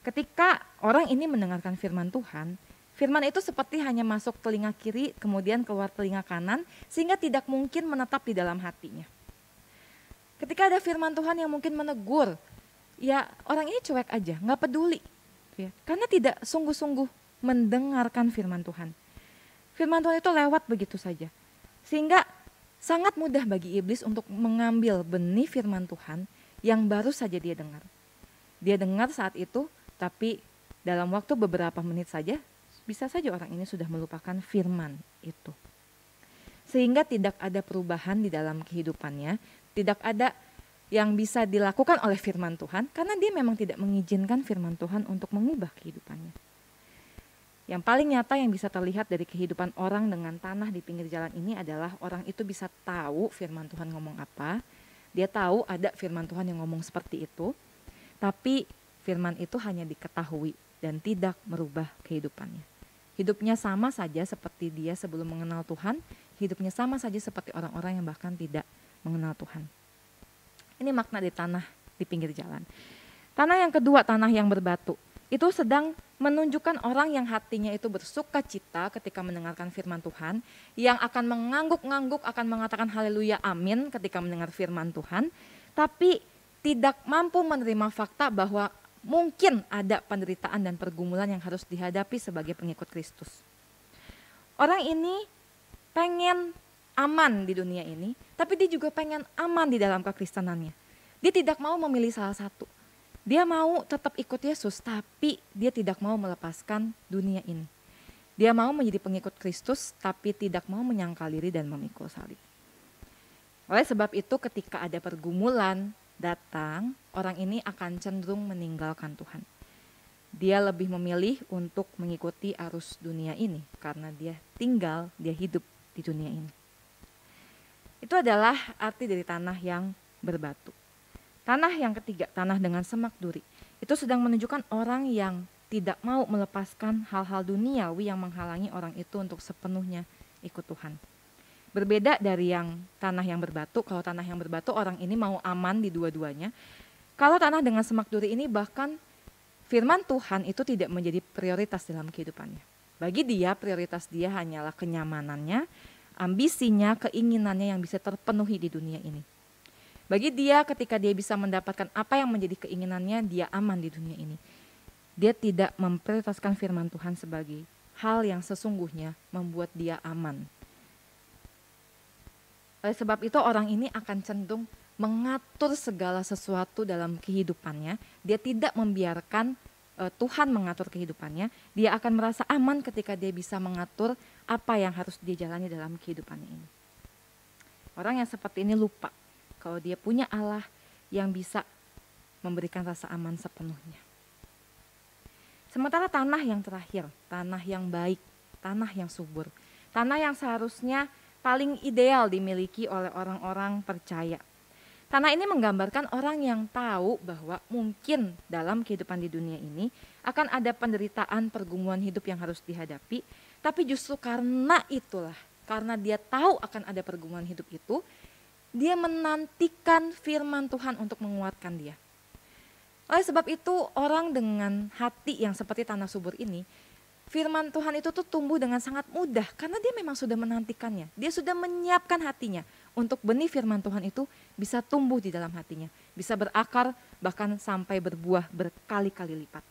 Ketika orang ini mendengarkan firman Tuhan, firman itu seperti hanya masuk telinga kiri kemudian keluar telinga kanan sehingga tidak mungkin menetap di dalam hatinya. Ketika ada firman Tuhan yang mungkin menegur, ya orang ini cuek aja, nggak peduli, ya, karena tidak sungguh-sungguh mendengarkan firman Tuhan. Firman Tuhan itu lewat begitu saja, sehingga sangat mudah bagi iblis untuk mengambil benih firman Tuhan yang baru saja dia dengar. Dia dengar saat itu, tapi dalam waktu beberapa menit saja, bisa saja orang ini sudah melupakan firman itu. Sehingga tidak ada perubahan di dalam kehidupannya, tidak ada yang bisa dilakukan oleh firman Tuhan, karena dia memang tidak mengizinkan firman Tuhan untuk mengubah kehidupannya. Yang paling nyata yang bisa terlihat dari kehidupan orang dengan tanah di pinggir jalan ini adalah orang itu bisa tahu firman Tuhan ngomong apa, dia tahu ada firman Tuhan yang ngomong seperti itu, tapi firman itu hanya diketahui dan tidak merubah kehidupannya. Hidupnya sama saja seperti dia sebelum mengenal Tuhan, hidupnya sama saja seperti orang-orang yang bahkan tidak mengenal Tuhan. Ini makna di tanah di pinggir jalan. Tanah yang kedua, tanah yang berbatu. Itu sedang menunjukkan orang yang hatinya itu bersuka cita ketika mendengarkan firman Tuhan, yang akan mengangguk-ngangguk, akan mengatakan haleluya amin ketika mendengar firman Tuhan, tapi tidak mampu menerima fakta bahwa mungkin ada penderitaan dan pergumulan yang harus dihadapi sebagai pengikut Kristus. Orang ini pengen aman di dunia ini, tapi dia juga pengen aman di dalam kekristenannya. Dia tidak mau memilih salah satu. Dia mau tetap ikut Yesus, tapi dia tidak mau melepaskan dunia ini. Dia mau menjadi pengikut Kristus, tapi tidak mau menyangkal diri dan memikul salib. Oleh sebab itu, ketika ada pergumulan datang, orang ini akan cenderung meninggalkan Tuhan. Dia lebih memilih untuk mengikuti arus dunia ini, karena dia hidup di dunia ini. Itu adalah arti dari tanah yang berbatu. Tanah yang ketiga, tanah dengan semak duri. Itu sedang menunjukkan orang yang tidak mau melepaskan hal-hal duniawi yang menghalangi orang itu untuk sepenuhnya ikut Tuhan. Berbeda dari yang tanah yang berbatu, kalau tanah yang berbatu orang ini mau aman di dua-duanya. Kalau tanah dengan semak duri ini bahkan firman Tuhan itu tidak menjadi prioritas dalam kehidupannya. Bagi dia, prioritas dia hanyalah kenyamanannya, ambisinya, keinginannya yang bisa terpenuhi di dunia ini. Bagi dia, ketika dia bisa mendapatkan apa yang menjadi keinginannya, dia aman di dunia ini. Dia tidak memprioritaskan firman Tuhan sebagai hal yang sesungguhnya membuat dia aman. Oleh sebab itu orang ini akan cenderung mengatur segala sesuatu dalam kehidupannya. Dia tidak membiarkan Tuhan mengatur kehidupannya. Dia akan merasa aman ketika dia bisa mengatur apa yang harus dia jalani dalam kehidupannya ini. Orang yang seperti ini lupa kalau dia punya Allah yang bisa memberikan rasa aman sepenuhnya. Sementara tanah yang terakhir, tanah yang baik, tanah yang subur, tanah yang seharusnya paling ideal dimiliki oleh orang-orang percaya. Tanah ini menggambarkan orang yang tahu bahwa mungkin dalam kehidupan di dunia ini akan ada penderitaan, pergumulan hidup yang harus dihadapi, tapi justru karena itulah, karena dia tahu akan ada pergumulan hidup itu, dia menantikan firman Tuhan untuk menguatkan dia. Oleh sebab itu orang dengan hati yang seperti tanah subur ini, firman Tuhan itu tuh tumbuh dengan sangat mudah karena dia memang sudah menantikannya. Dia sudah menyiapkan hatinya untuk benih firman Tuhan itu bisa tumbuh di dalam hatinya. Bisa berakar bahkan sampai berbuah berkali-kali lipat.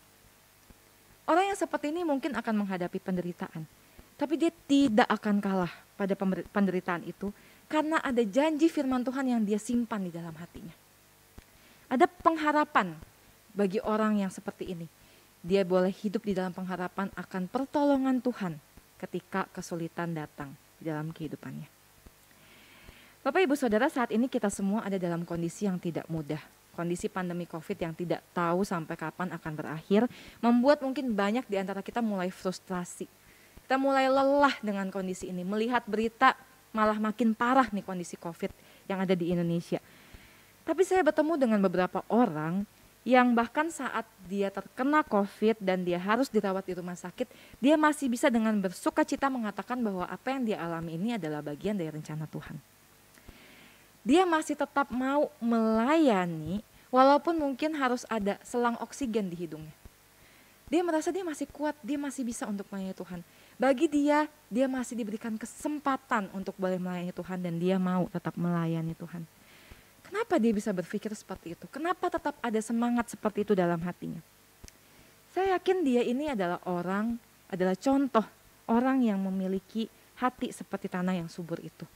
Orang yang seperti ini mungkin akan menghadapi penderitaan. Tapi dia tidak akan kalah pada penderitaan itu karena ada janji firman Tuhan yang dia simpan di dalam hatinya. Ada pengharapan bagi orang yang seperti ini. Dia boleh hidup di dalam pengharapan akan pertolongan Tuhan ketika kesulitan datang di dalam kehidupannya. Bapak Ibu Saudara, saat ini kita semua ada dalam kondisi yang tidak mudah. Kondisi pandemi COVID yang tidak tahu sampai kapan akan berakhir, membuat mungkin banyak di antara kita mulai frustrasi. Kita mulai lelah dengan kondisi ini, melihat berita malah makin parah nih kondisi COVID yang ada di Indonesia. Tapi saya bertemu dengan beberapa orang yang bahkan saat dia terkena COVID dan dia harus dirawat di rumah sakit, dia masih bisa dengan bersuka cita mengatakan bahwa apa yang dia alami ini adalah bagian dari rencana Tuhan. Dia masih tetap mau melayani walaupun mungkin harus ada selang oksigen di hidungnya. Dia merasa dia masih kuat, dia masih bisa untuk melayani Tuhan. Bagi dia masih diberikan kesempatan untuk boleh melayani Tuhan dan dia mau tetap melayani Tuhan. Kenapa dia bisa berpikir seperti itu? Kenapa tetap ada semangat seperti itu dalam hatinya? Saya yakin dia ini adalah contoh orang yang memiliki hati seperti tanah yang subur itu.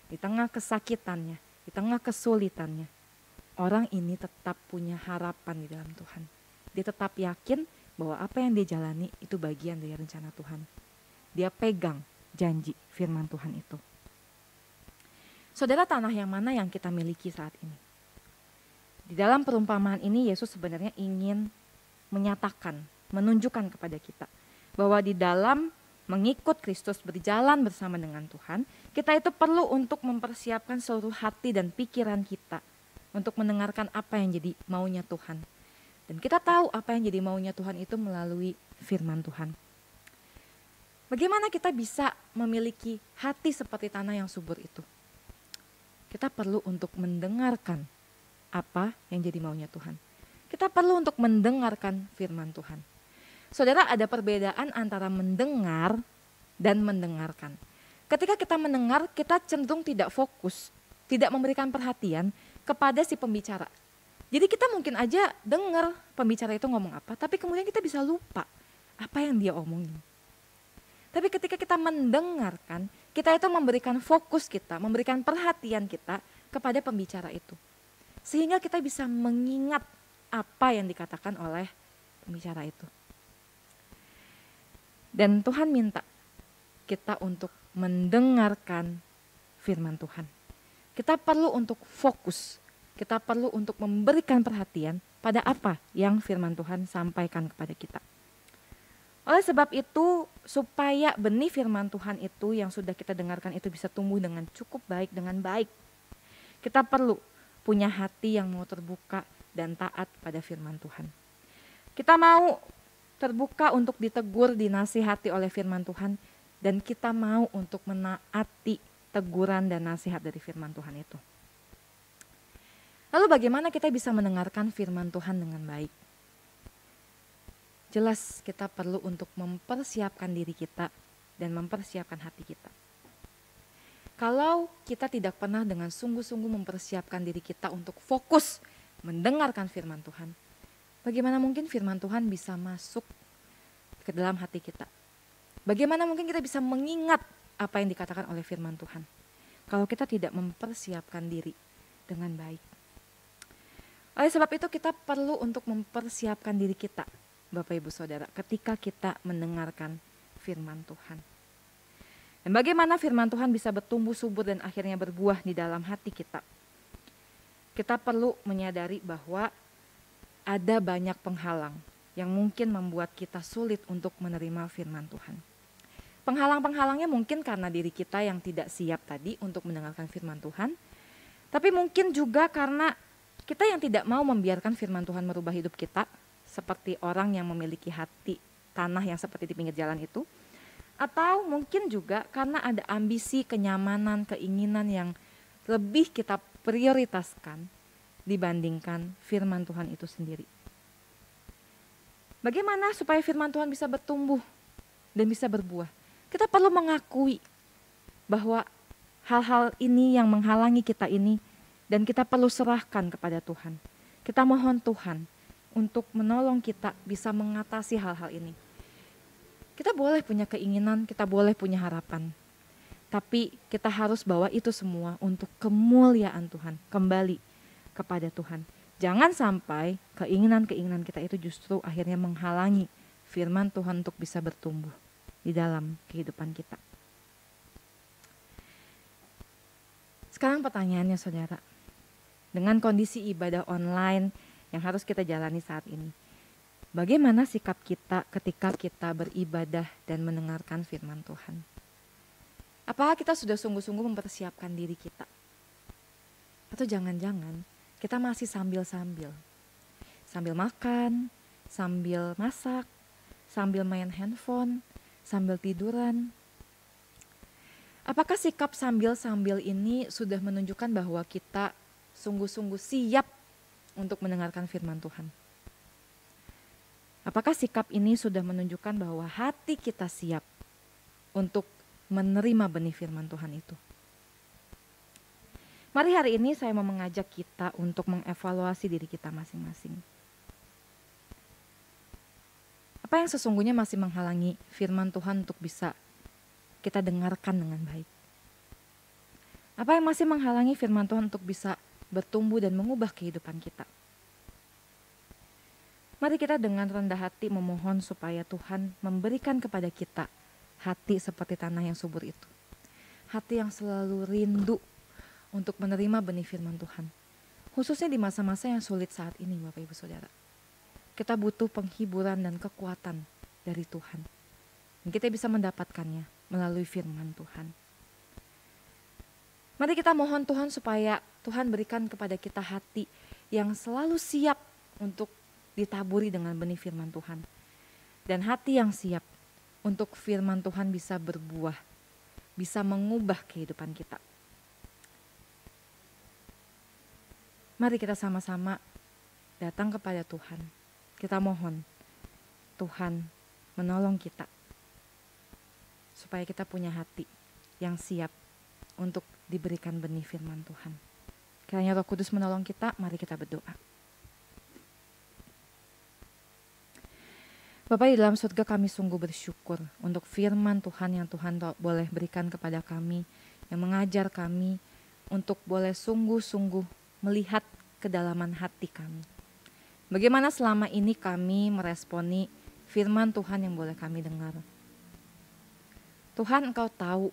Di tengah kesakitannya, di tengah kesulitannya, orang ini tetap punya harapan di dalam Tuhan. Dia tetap yakin bahwa apa yang dia jalani itu bagian dari rencana Tuhan. Dia pegang janji firman Tuhan itu. Saudara, tanah yang mana yang kita miliki saat ini? Di dalam perumpamaan ini Yesus sebenarnya ingin menyatakan, menunjukkan kepada kita bahwa di dalam mengikut Kristus, berjalan bersama dengan Tuhan, kita itu perlu untuk mempersiapkan seluruh hati dan pikiran kita untuk mendengarkan apa yang jadi maunya Tuhan. Dan kita tahu apa yang jadi maunya Tuhan itu melalui firman Tuhan. Bagaimana kita bisa memiliki hati seperti tanah yang subur itu? Kita perlu untuk mendengarkan apa yang jadi maunya Tuhan. Kita perlu untuk mendengarkan firman Tuhan. Saudara, ada perbedaan antara mendengar dan mendengarkan. Ketika kita mendengar, kita cenderung tidak fokus, tidak memberikan perhatian kepada si pembicara. Jadi kita mungkin aja dengar pembicara itu ngomong apa, tapi kemudian kita bisa lupa apa yang dia omongin. Tapi ketika kita mendengarkan, kita itu memberikan fokus kita, memberikan perhatian kita kepada pembicara itu. Sehingga kita bisa mengingat apa yang dikatakan oleh pembicara itu. Dan Tuhan minta kita untuk mendengarkan firman Tuhan. Kita perlu untuk fokus, kita perlu untuk memberikan perhatian pada apa yang firman Tuhan sampaikan kepada kita. Oleh sebab itu, supaya benih firman Tuhan itu yang sudah kita dengarkan itu bisa tumbuh dengan cukup baik, dengan baik, kita perlu punya hati yang mau terbuka dan taat pada firman Tuhan. Kita mau terbuka untuk ditegur, dinasihati oleh firman Tuhan, dan kita mau untuk menaati teguran dan nasihat dari firman Tuhan itu. Lalu bagaimana kita bisa mendengarkan firman Tuhan dengan baik? Jelas kita perlu untuk mempersiapkan diri kita dan mempersiapkan hati kita. Kalau kita tidak pernah dengan sungguh-sungguh mempersiapkan diri kita untuk fokus mendengarkan firman Tuhan, bagaimana mungkin firman Tuhan bisa masuk ke dalam hati kita? Bagaimana mungkin kita bisa mengingat apa yang dikatakan oleh firman Tuhan kalau kita tidak mempersiapkan diri dengan baik? Oleh sebab itu kita perlu untuk mempersiapkan diri kita, Bapak Ibu Saudara, ketika kita mendengarkan firman Tuhan. Dan bagaimana firman Tuhan bisa bertumbuh subur dan akhirnya berbuah di dalam hati kita? Kita perlu menyadari bahwa ada banyak penghalang yang mungkin membuat kita sulit untuk menerima firman Tuhan. Penghalang-penghalangnya mungkin karena diri kita yang tidak siap tadi untuk mendengarkan firman Tuhan, tapi mungkin juga karena kita yang tidak mau membiarkan firman Tuhan merubah hidup kita, seperti orang yang memiliki hati tanah yang seperti di pinggir jalan itu. Atau mungkin juga karena ada ambisi, kenyamanan, keinginan yang lebih kita prioritaskan dibandingkan firman Tuhan itu sendiri. Bagaimana supaya firman Tuhan bisa bertumbuh dan bisa berbuah? Kita perlu mengakui bahwa hal-hal ini yang menghalangi kita ini, dan kita perlu serahkan kepada Tuhan. Kita mohon Tuhan untuk menolong kita bisa mengatasi hal-hal ini. Kita boleh punya keinginan, kita boleh punya harapan. Tapi kita harus bawa itu semua untuk kemuliaan Tuhan, kembali kepada Tuhan. Jangan sampai keinginan-keinginan kita itu justru akhirnya menghalangi firman Tuhan untuk bisa bertumbuh di dalam kehidupan kita. Sekarang pertanyaannya saudara, dengan kondisi ibadah online yang harus kita jalani saat ini, bagaimana sikap kita ketika kita beribadah dan mendengarkan firman Tuhan? Apakah kita sudah sungguh-sungguh mempersiapkan diri kita? Atau jangan-jangan kita masih sambil-sambil makan, sambil masak, sambil main handphone, sambil tiduran? Apakah sikap sambil-sambil ini sudah menunjukkan bahwa kita sungguh-sungguh siap untuk mendengarkan firman Tuhan? Apakah sikap ini sudah menunjukkan bahwa hati kita siap untuk menerima benih firman Tuhan itu? Mari hari ini saya mau mengajak kita untuk mengevaluasi diri kita masing-masing. Apa yang sesungguhnya masih menghalangi firman Tuhan untuk bisa kita dengarkan dengan baik? Apa yang masih menghalangi firman Tuhan untuk bisa bertumbuh dan mengubah kehidupan kita. Mari kita dengan rendah hati memohon supaya Tuhan memberikan kepada kita hati seperti tanah yang subur itu. Hati yang selalu rindu untuk menerima benih firman Tuhan. Khususnya di masa-masa yang sulit saat ini Bapak Ibu Saudara. Kita butuh penghiburan dan kekuatan dari Tuhan. Dan kita bisa mendapatkannya melalui firman Tuhan. Mari kita mohon Tuhan supaya Tuhan berikan kepada kita hati yang selalu siap untuk ditaburi dengan benih firman Tuhan. Dan hati yang siap untuk firman Tuhan bisa berbuah, bisa mengubah kehidupan kita. Mari kita sama-sama datang kepada Tuhan. Kita mohon Tuhan menolong kita supaya kita punya hati yang siap untuk diberikan benih firman Tuhan. Kiranya Roh Kudus menolong kita, mari kita berdoa. Bapak di dalam surga, kami sungguh bersyukur untuk firman Tuhan yang Tuhan boleh berikan kepada kami, yang mengajar kami untuk boleh sungguh-sungguh melihat kedalaman hati kami. Bagaimana selama ini kami meresponi firman Tuhan yang boleh kami dengar. Tuhan, Engkau tahu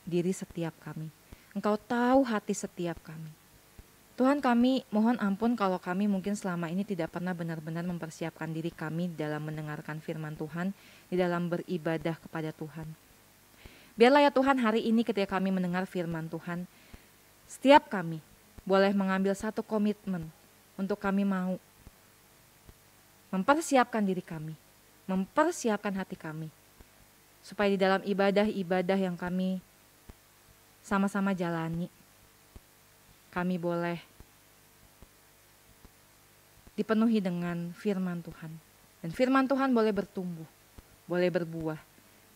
diri setiap kami. Engkau tahu hati setiap kami. Tuhan, kami mohon ampun kalau kami mungkin selama ini tidak pernah benar-benar mempersiapkan diri kami dalam mendengarkan firman Tuhan, di dalam beribadah kepada Tuhan. Biarlah ya Tuhan, hari ini ketika kami mendengar firman Tuhan, setiap kami boleh mengambil satu komitmen untuk kami mau mempersiapkan diri kami, mempersiapkan hati kami, supaya di dalam ibadah-ibadah yang kami sama-sama jalani, kami boleh dipenuhi dengan firman Tuhan. Dan firman Tuhan boleh bertumbuh, boleh berbuah,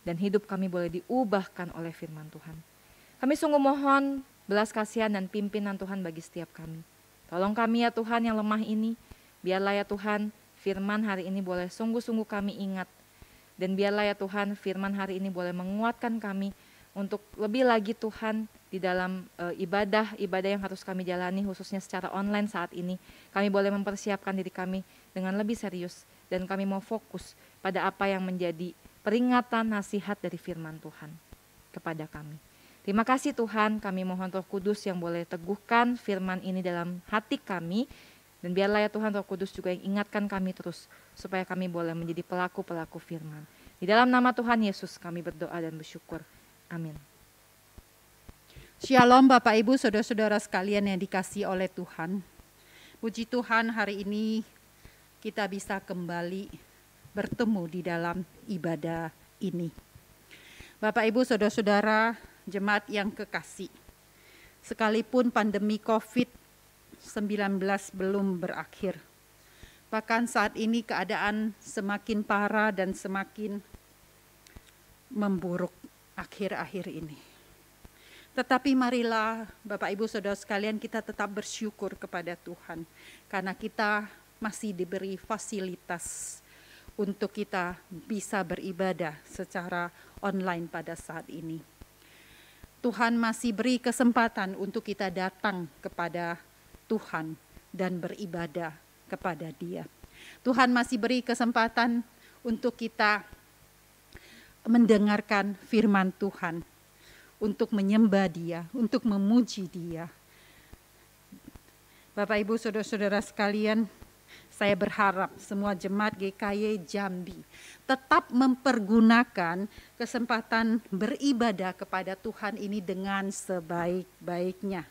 dan hidup kami boleh diubahkan oleh firman Tuhan. Kami sungguh mohon belas kasihan dan pimpinan Tuhan bagi setiap kami. Tolong kami ya Tuhan yang lemah ini, biarlah ya Tuhan firman hari ini boleh sungguh-sungguh kami ingat. Dan biarlah ya Tuhan firman hari ini boleh menguatkan kami untuk lebih lagi Tuhan di dalam ibadah yang harus kami jalani khususnya secara online saat ini. Kami boleh mempersiapkan diri kami dengan lebih serius dan kami mau fokus pada apa yang menjadi peringatan nasihat dari firman Tuhan kepada kami. Terima kasih Tuhan, kami mohon Roh Kudus yang boleh teguhkan firman ini dalam hati kami. Dan biarlah ya Tuhan Roh Kudus juga yang ingatkan kami terus supaya kami boleh menjadi pelaku-pelaku firman. Di dalam nama Tuhan Yesus kami berdoa dan bersyukur. Amin. Shalom Bapak Ibu Saudara-saudara sekalian yang dikasihi oleh Tuhan. Puji Tuhan hari ini kita bisa kembali bertemu di dalam ibadah ini. Bapak Ibu Saudara-saudara jemaat yang kekasih, sekalipun pandemi COVID-19 belum berakhir, bahkan saat ini keadaan semakin parah dan semakin memburuk akhir-akhir ini. Tetapi marilah Bapak Ibu Saudara sekalian kita tetap bersyukur kepada Tuhan, karena kita masih diberi fasilitas untuk kita bisa beribadah secara online pada saat ini. Tuhan masih beri kesempatan untuk kita datang kepada Tuhan dan beribadah kepada Dia. Tuhan masih beri kesempatan untuk kita mendengarkan firman Tuhan, untuk menyembah Dia, untuk memuji Dia. Bapak Ibu Saudara-saudara sekalian, saya berharap semua jemaat GKY Jambi tetap mempergunakan kesempatan beribadah kepada Tuhan ini dengan sebaik-baiknya.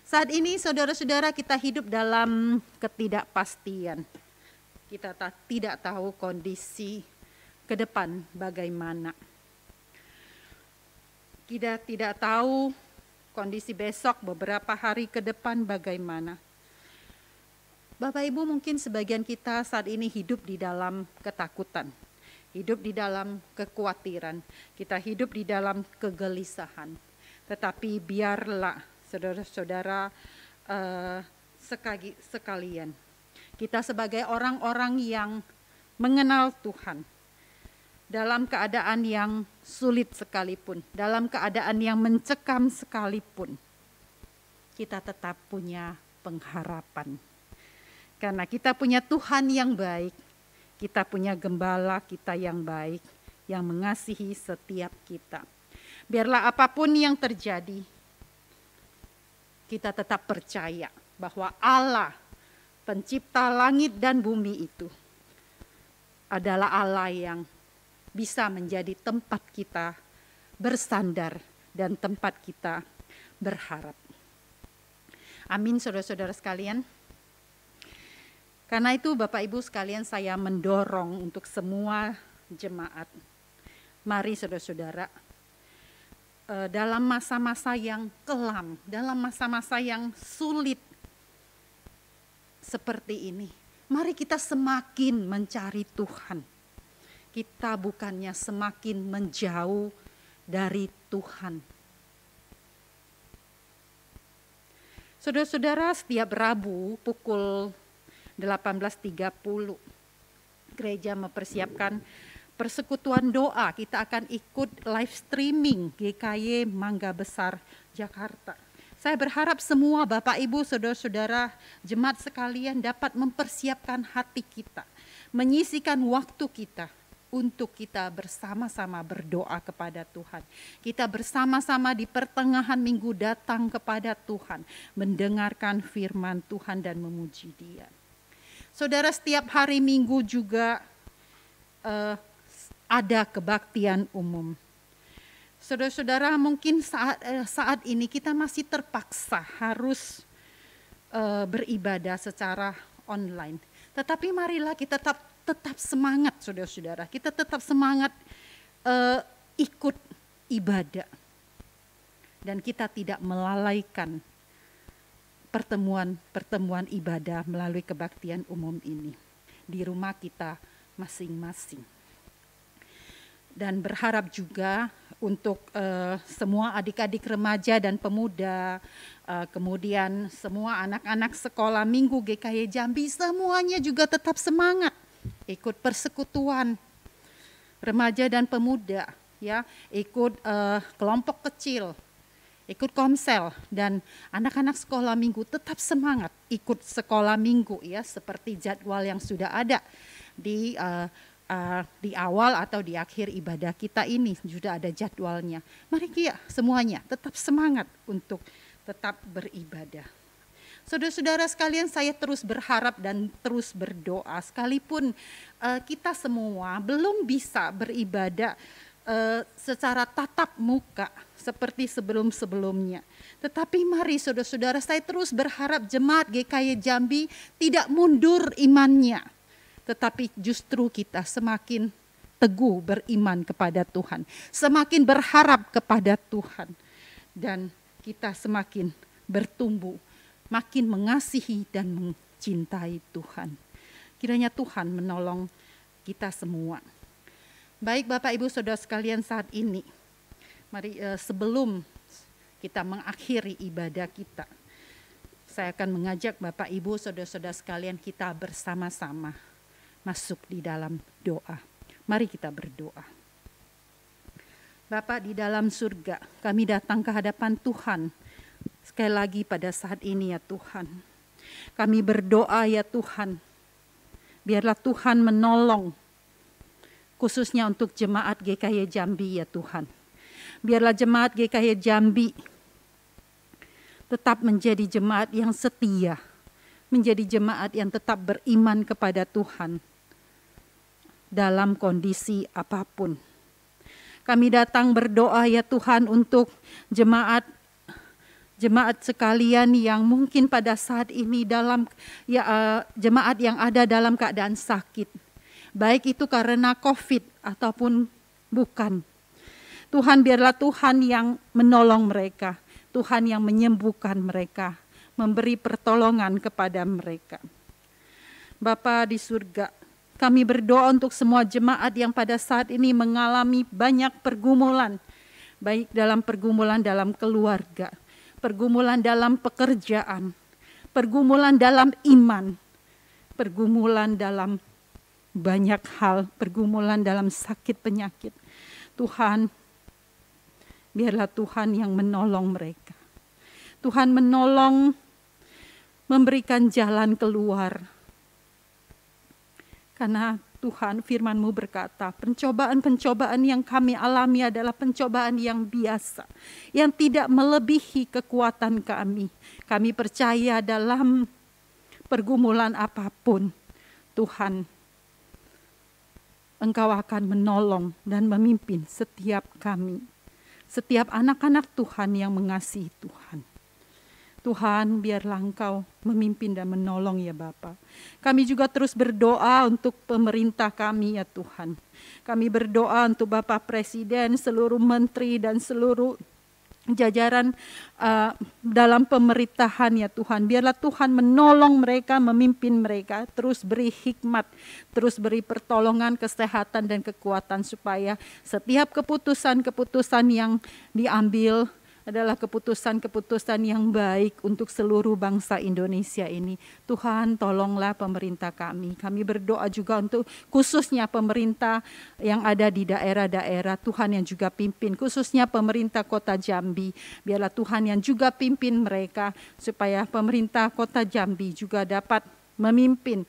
Saat ini saudara-saudara kita hidup dalam ketidakpastian. Kita tidak tahu kondisi ke depan bagaimana. Kita tidak tahu kondisi besok beberapa hari ke depan bagaimana. Bapak Ibu mungkin sebagian kita saat ini hidup di dalam ketakutan, hidup di dalam kekhawatiran, kita hidup di dalam kegelisahan. Tetapi biarlah saudara-saudara sekalian, kita sebagai orang-orang yang mengenal Tuhan, dalam keadaan yang sulit sekalipun, dalam keadaan yang mencekam sekalipun, kita tetap punya pengharapan. Karena kita punya Tuhan yang baik, kita punya gembala kita yang baik, yang mengasihi setiap kita. Biarlah apapun yang terjadi, kita tetap percaya bahwa Allah, pencipta langit dan bumi itu, adalah Allah yang bisa menjadi tempat kita bersandar dan tempat kita berharap. Amin, saudara-saudara sekalian. Karena itu Bapak Ibu sekalian, saya mendorong untuk semua jemaat. Mari saudara-saudara, dalam masa-masa yang kelam, dalam masa-masa yang sulit seperti ini, mari kita semakin mencari Tuhan. Kita bukannya semakin menjauh dari Tuhan. Saudara-saudara, setiap Rabu pukul 18.30 gereja mempersiapkan persekutuan doa. Kita akan ikut live streaming GKY Mangga Besar Jakarta. Saya berharap semua Bapak Ibu, saudara-saudara, jemaat sekalian dapat mempersiapkan hati kita, menyisikan waktu kita untuk kita bersama-sama berdoa kepada Tuhan. Kita bersama-sama di pertengahan minggu datang kepada Tuhan, mendengarkan firman Tuhan dan memuji Dia. Saudara, setiap hari Minggu juga ada kebaktian umum. Saudara-saudara, mungkin saat ini kita masih terpaksa harus beribadah secara online. Tetapi marilah kita tetap semangat, saudara-saudara. Kita tetap semangat ikut ibadah. Dan kita tidak melalaikan pertemuan ibadah melalui kebaktian umum ini di rumah kita masing-masing. Dan berharap juga untuk semua adik-adik remaja dan pemuda, kemudian semua anak-anak sekolah minggu GKY Jambi, semuanya juga tetap semangat ikut persekutuan remaja dan pemuda, ya, ikut kelompok kecil, ikut komsel, dan anak-anak sekolah minggu tetap semangat ikut sekolah minggu, ya, seperti jadwal yang sudah ada di awal atau di akhir ibadah kita ini sudah ada jadwalnya. Mari kita semuanya tetap semangat untuk tetap beribadah. Saudara-saudara sekalian, saya terus berharap dan terus berdoa, sekalipun kita semua belum bisa beribadah secara tatap muka seperti sebelum-sebelumnya. Tetapi mari saudara-saudara, saya terus berharap jemaat GKY Jambi tidak mundur imannya, tetapi justru kita semakin teguh beriman kepada Tuhan, semakin berharap kepada Tuhan, dan kita semakin bertumbuh, makin mengasihi dan mencintai Tuhan. Kiranya Tuhan menolong kita semua. Baik Bapak Ibu Saudara sekalian, saat ini mari sebelum kita mengakhiri ibadah kita, saya akan mengajak Bapak Ibu Saudara-saudara sekalian kita bersama-sama masuk di dalam doa. Mari kita berdoa. Bapa di dalam surga, kami datang ke hadapan Tuhan sekali lagi pada saat ini, ya Tuhan. Kami berdoa, ya Tuhan, biarlah Tuhan menolong khususnya untuk jemaat GKY Jambi, ya Tuhan. Biarlah jemaat GKY Jambi tetap menjadi jemaat yang setia, menjadi jemaat yang tetap beriman kepada Tuhan dalam kondisi apapun. Kami datang berdoa, ya Tuhan, untuk jemaat sekalian yang mungkin pada saat ini jemaat yang ada dalam keadaan sakit, baik itu karena COVID ataupun bukan. Tuhan, biarlah Tuhan yang menolong mereka, Tuhan yang menyembuhkan mereka, memberi pertolongan kepada mereka. Bapa di surga, kami berdoa untuk semua jemaat yang pada saat ini mengalami banyak pergumulan, baik dalam pergumulan dalam keluarga, pergumulan dalam pekerjaan, pergumulan dalam iman, pergumulan dalam banyak hal, pergumulan dalam sakit penyakit. Tuhan, biarlah Tuhan yang menolong mereka. Tuhan menolong, memberikan jalan keluar. Karena Tuhan, firman-Mu berkata, pencobaan-pencobaan yang kami alami adalah pencobaan yang biasa, yang tidak melebihi kekuatan kami. Kami percaya dalam pergumulan apapun, Tuhan, Engkau akan menolong dan memimpin setiap kami, setiap anak-anak Tuhan yang mengasihi Tuhan. Tuhan, biarlah Engkau memimpin dan menolong ya Bapa. Kami juga terus berdoa untuk pemerintah kami ya Tuhan. Kami berdoa untuk Bapak Presiden, seluruh menteri dan seluruh jajaran dalam pemerintahan ya Tuhan. Biarlah Tuhan menolong mereka, memimpin mereka, terus beri hikmat, terus beri pertolongan, kesehatan dan kekuatan supaya setiap keputusan-keputusan yang diambil adalah keputusan-keputusan yang baik untuk seluruh bangsa Indonesia ini. Tuhan, tolonglah pemerintah kami. Kami berdoa juga untuk khususnya pemerintah yang ada di daerah-daerah, Tuhan yang juga pimpin, khususnya pemerintah Kota Jambi. Biarlah Tuhan yang juga pimpin mereka, supaya pemerintah Kota Jambi juga dapat memimpin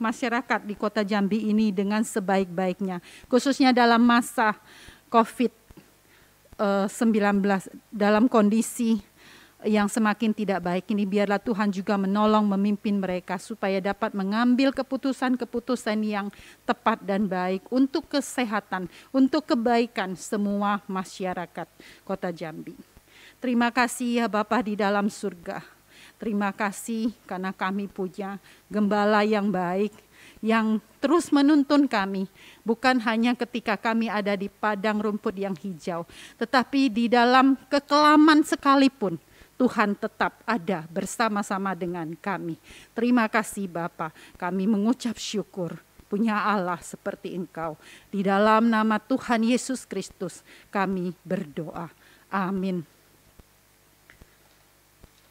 masyarakat di Kota Jambi ini dengan sebaik-baiknya. Khususnya dalam masa COVID-19, dalam kondisi yang semakin tidak baik ini, biarlah Tuhan juga menolong memimpin mereka supaya dapat mengambil keputusan-keputusan yang tepat dan baik untuk kesehatan, untuk kebaikan semua masyarakat Kota Jambi. Terima kasih ya Bapa di dalam surga. Terima kasih karena kami punya gembala yang baik, yang terus menuntun kami, bukan hanya ketika kami ada di padang rumput yang hijau, tetapi di dalam kekelaman sekalipun, Tuhan tetap ada bersama-sama dengan kami. Terima kasih Bapa, kami mengucap syukur punya Allah seperti Engkau. Di dalam nama Tuhan Yesus Kristus kami berdoa. Amin.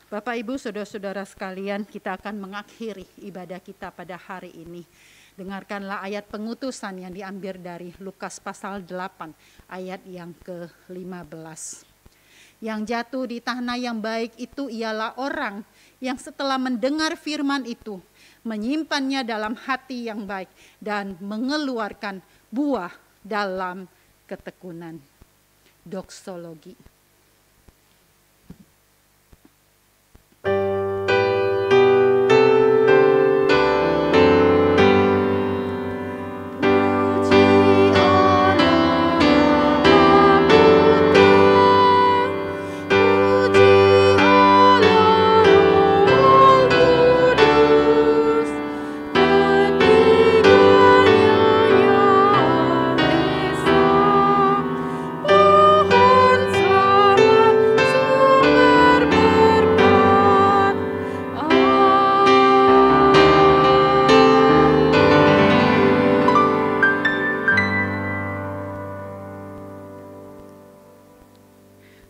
Bapak, Ibu, saudara-saudara sekalian, kita akan mengakhiri ibadah kita pada hari ini. Dengarkanlah ayat pengutusan yang diambil dari Lukas pasal 8, ayat yang ke-15. Yang jatuh di tanah yang baik itu ialah orang yang setelah mendengar firman itu, menyimpannya dalam hati yang baik dan mengeluarkan buah dalam ketekunan. Doksologi.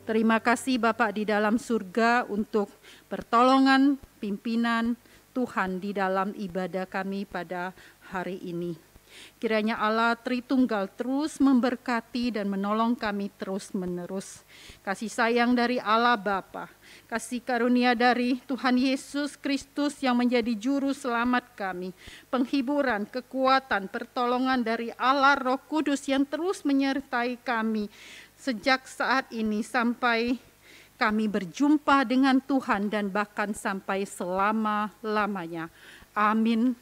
Terima kasih Bapak di dalam surga untuk pertolongan pimpinan Tuhan di dalam ibadah kami pada hari ini. Kiranya Allah Tritunggal terus memberkati dan menolong kami terus-menerus. Kasih sayang dari Allah Bapa, kasih karunia dari Tuhan Yesus Kristus yang menjadi juru selamat kami, penghiburan, kekuatan, pertolongan dari Allah Roh Kudus yang terus menyertai kami sejak saat ini sampai kami berjumpa dengan Tuhan dan bahkan sampai selama-lamanya. Amin.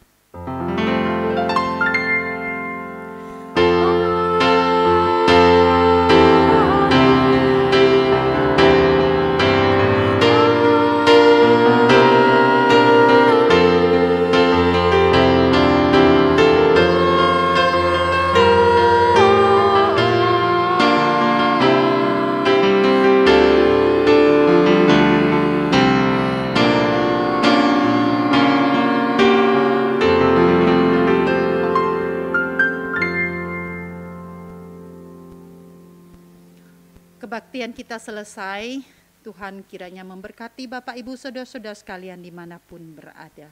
Kebaktian kita selesai. Tuhan kiranya memberkati Bapak Ibu Saudara-saudara sekalian dimanapun berada.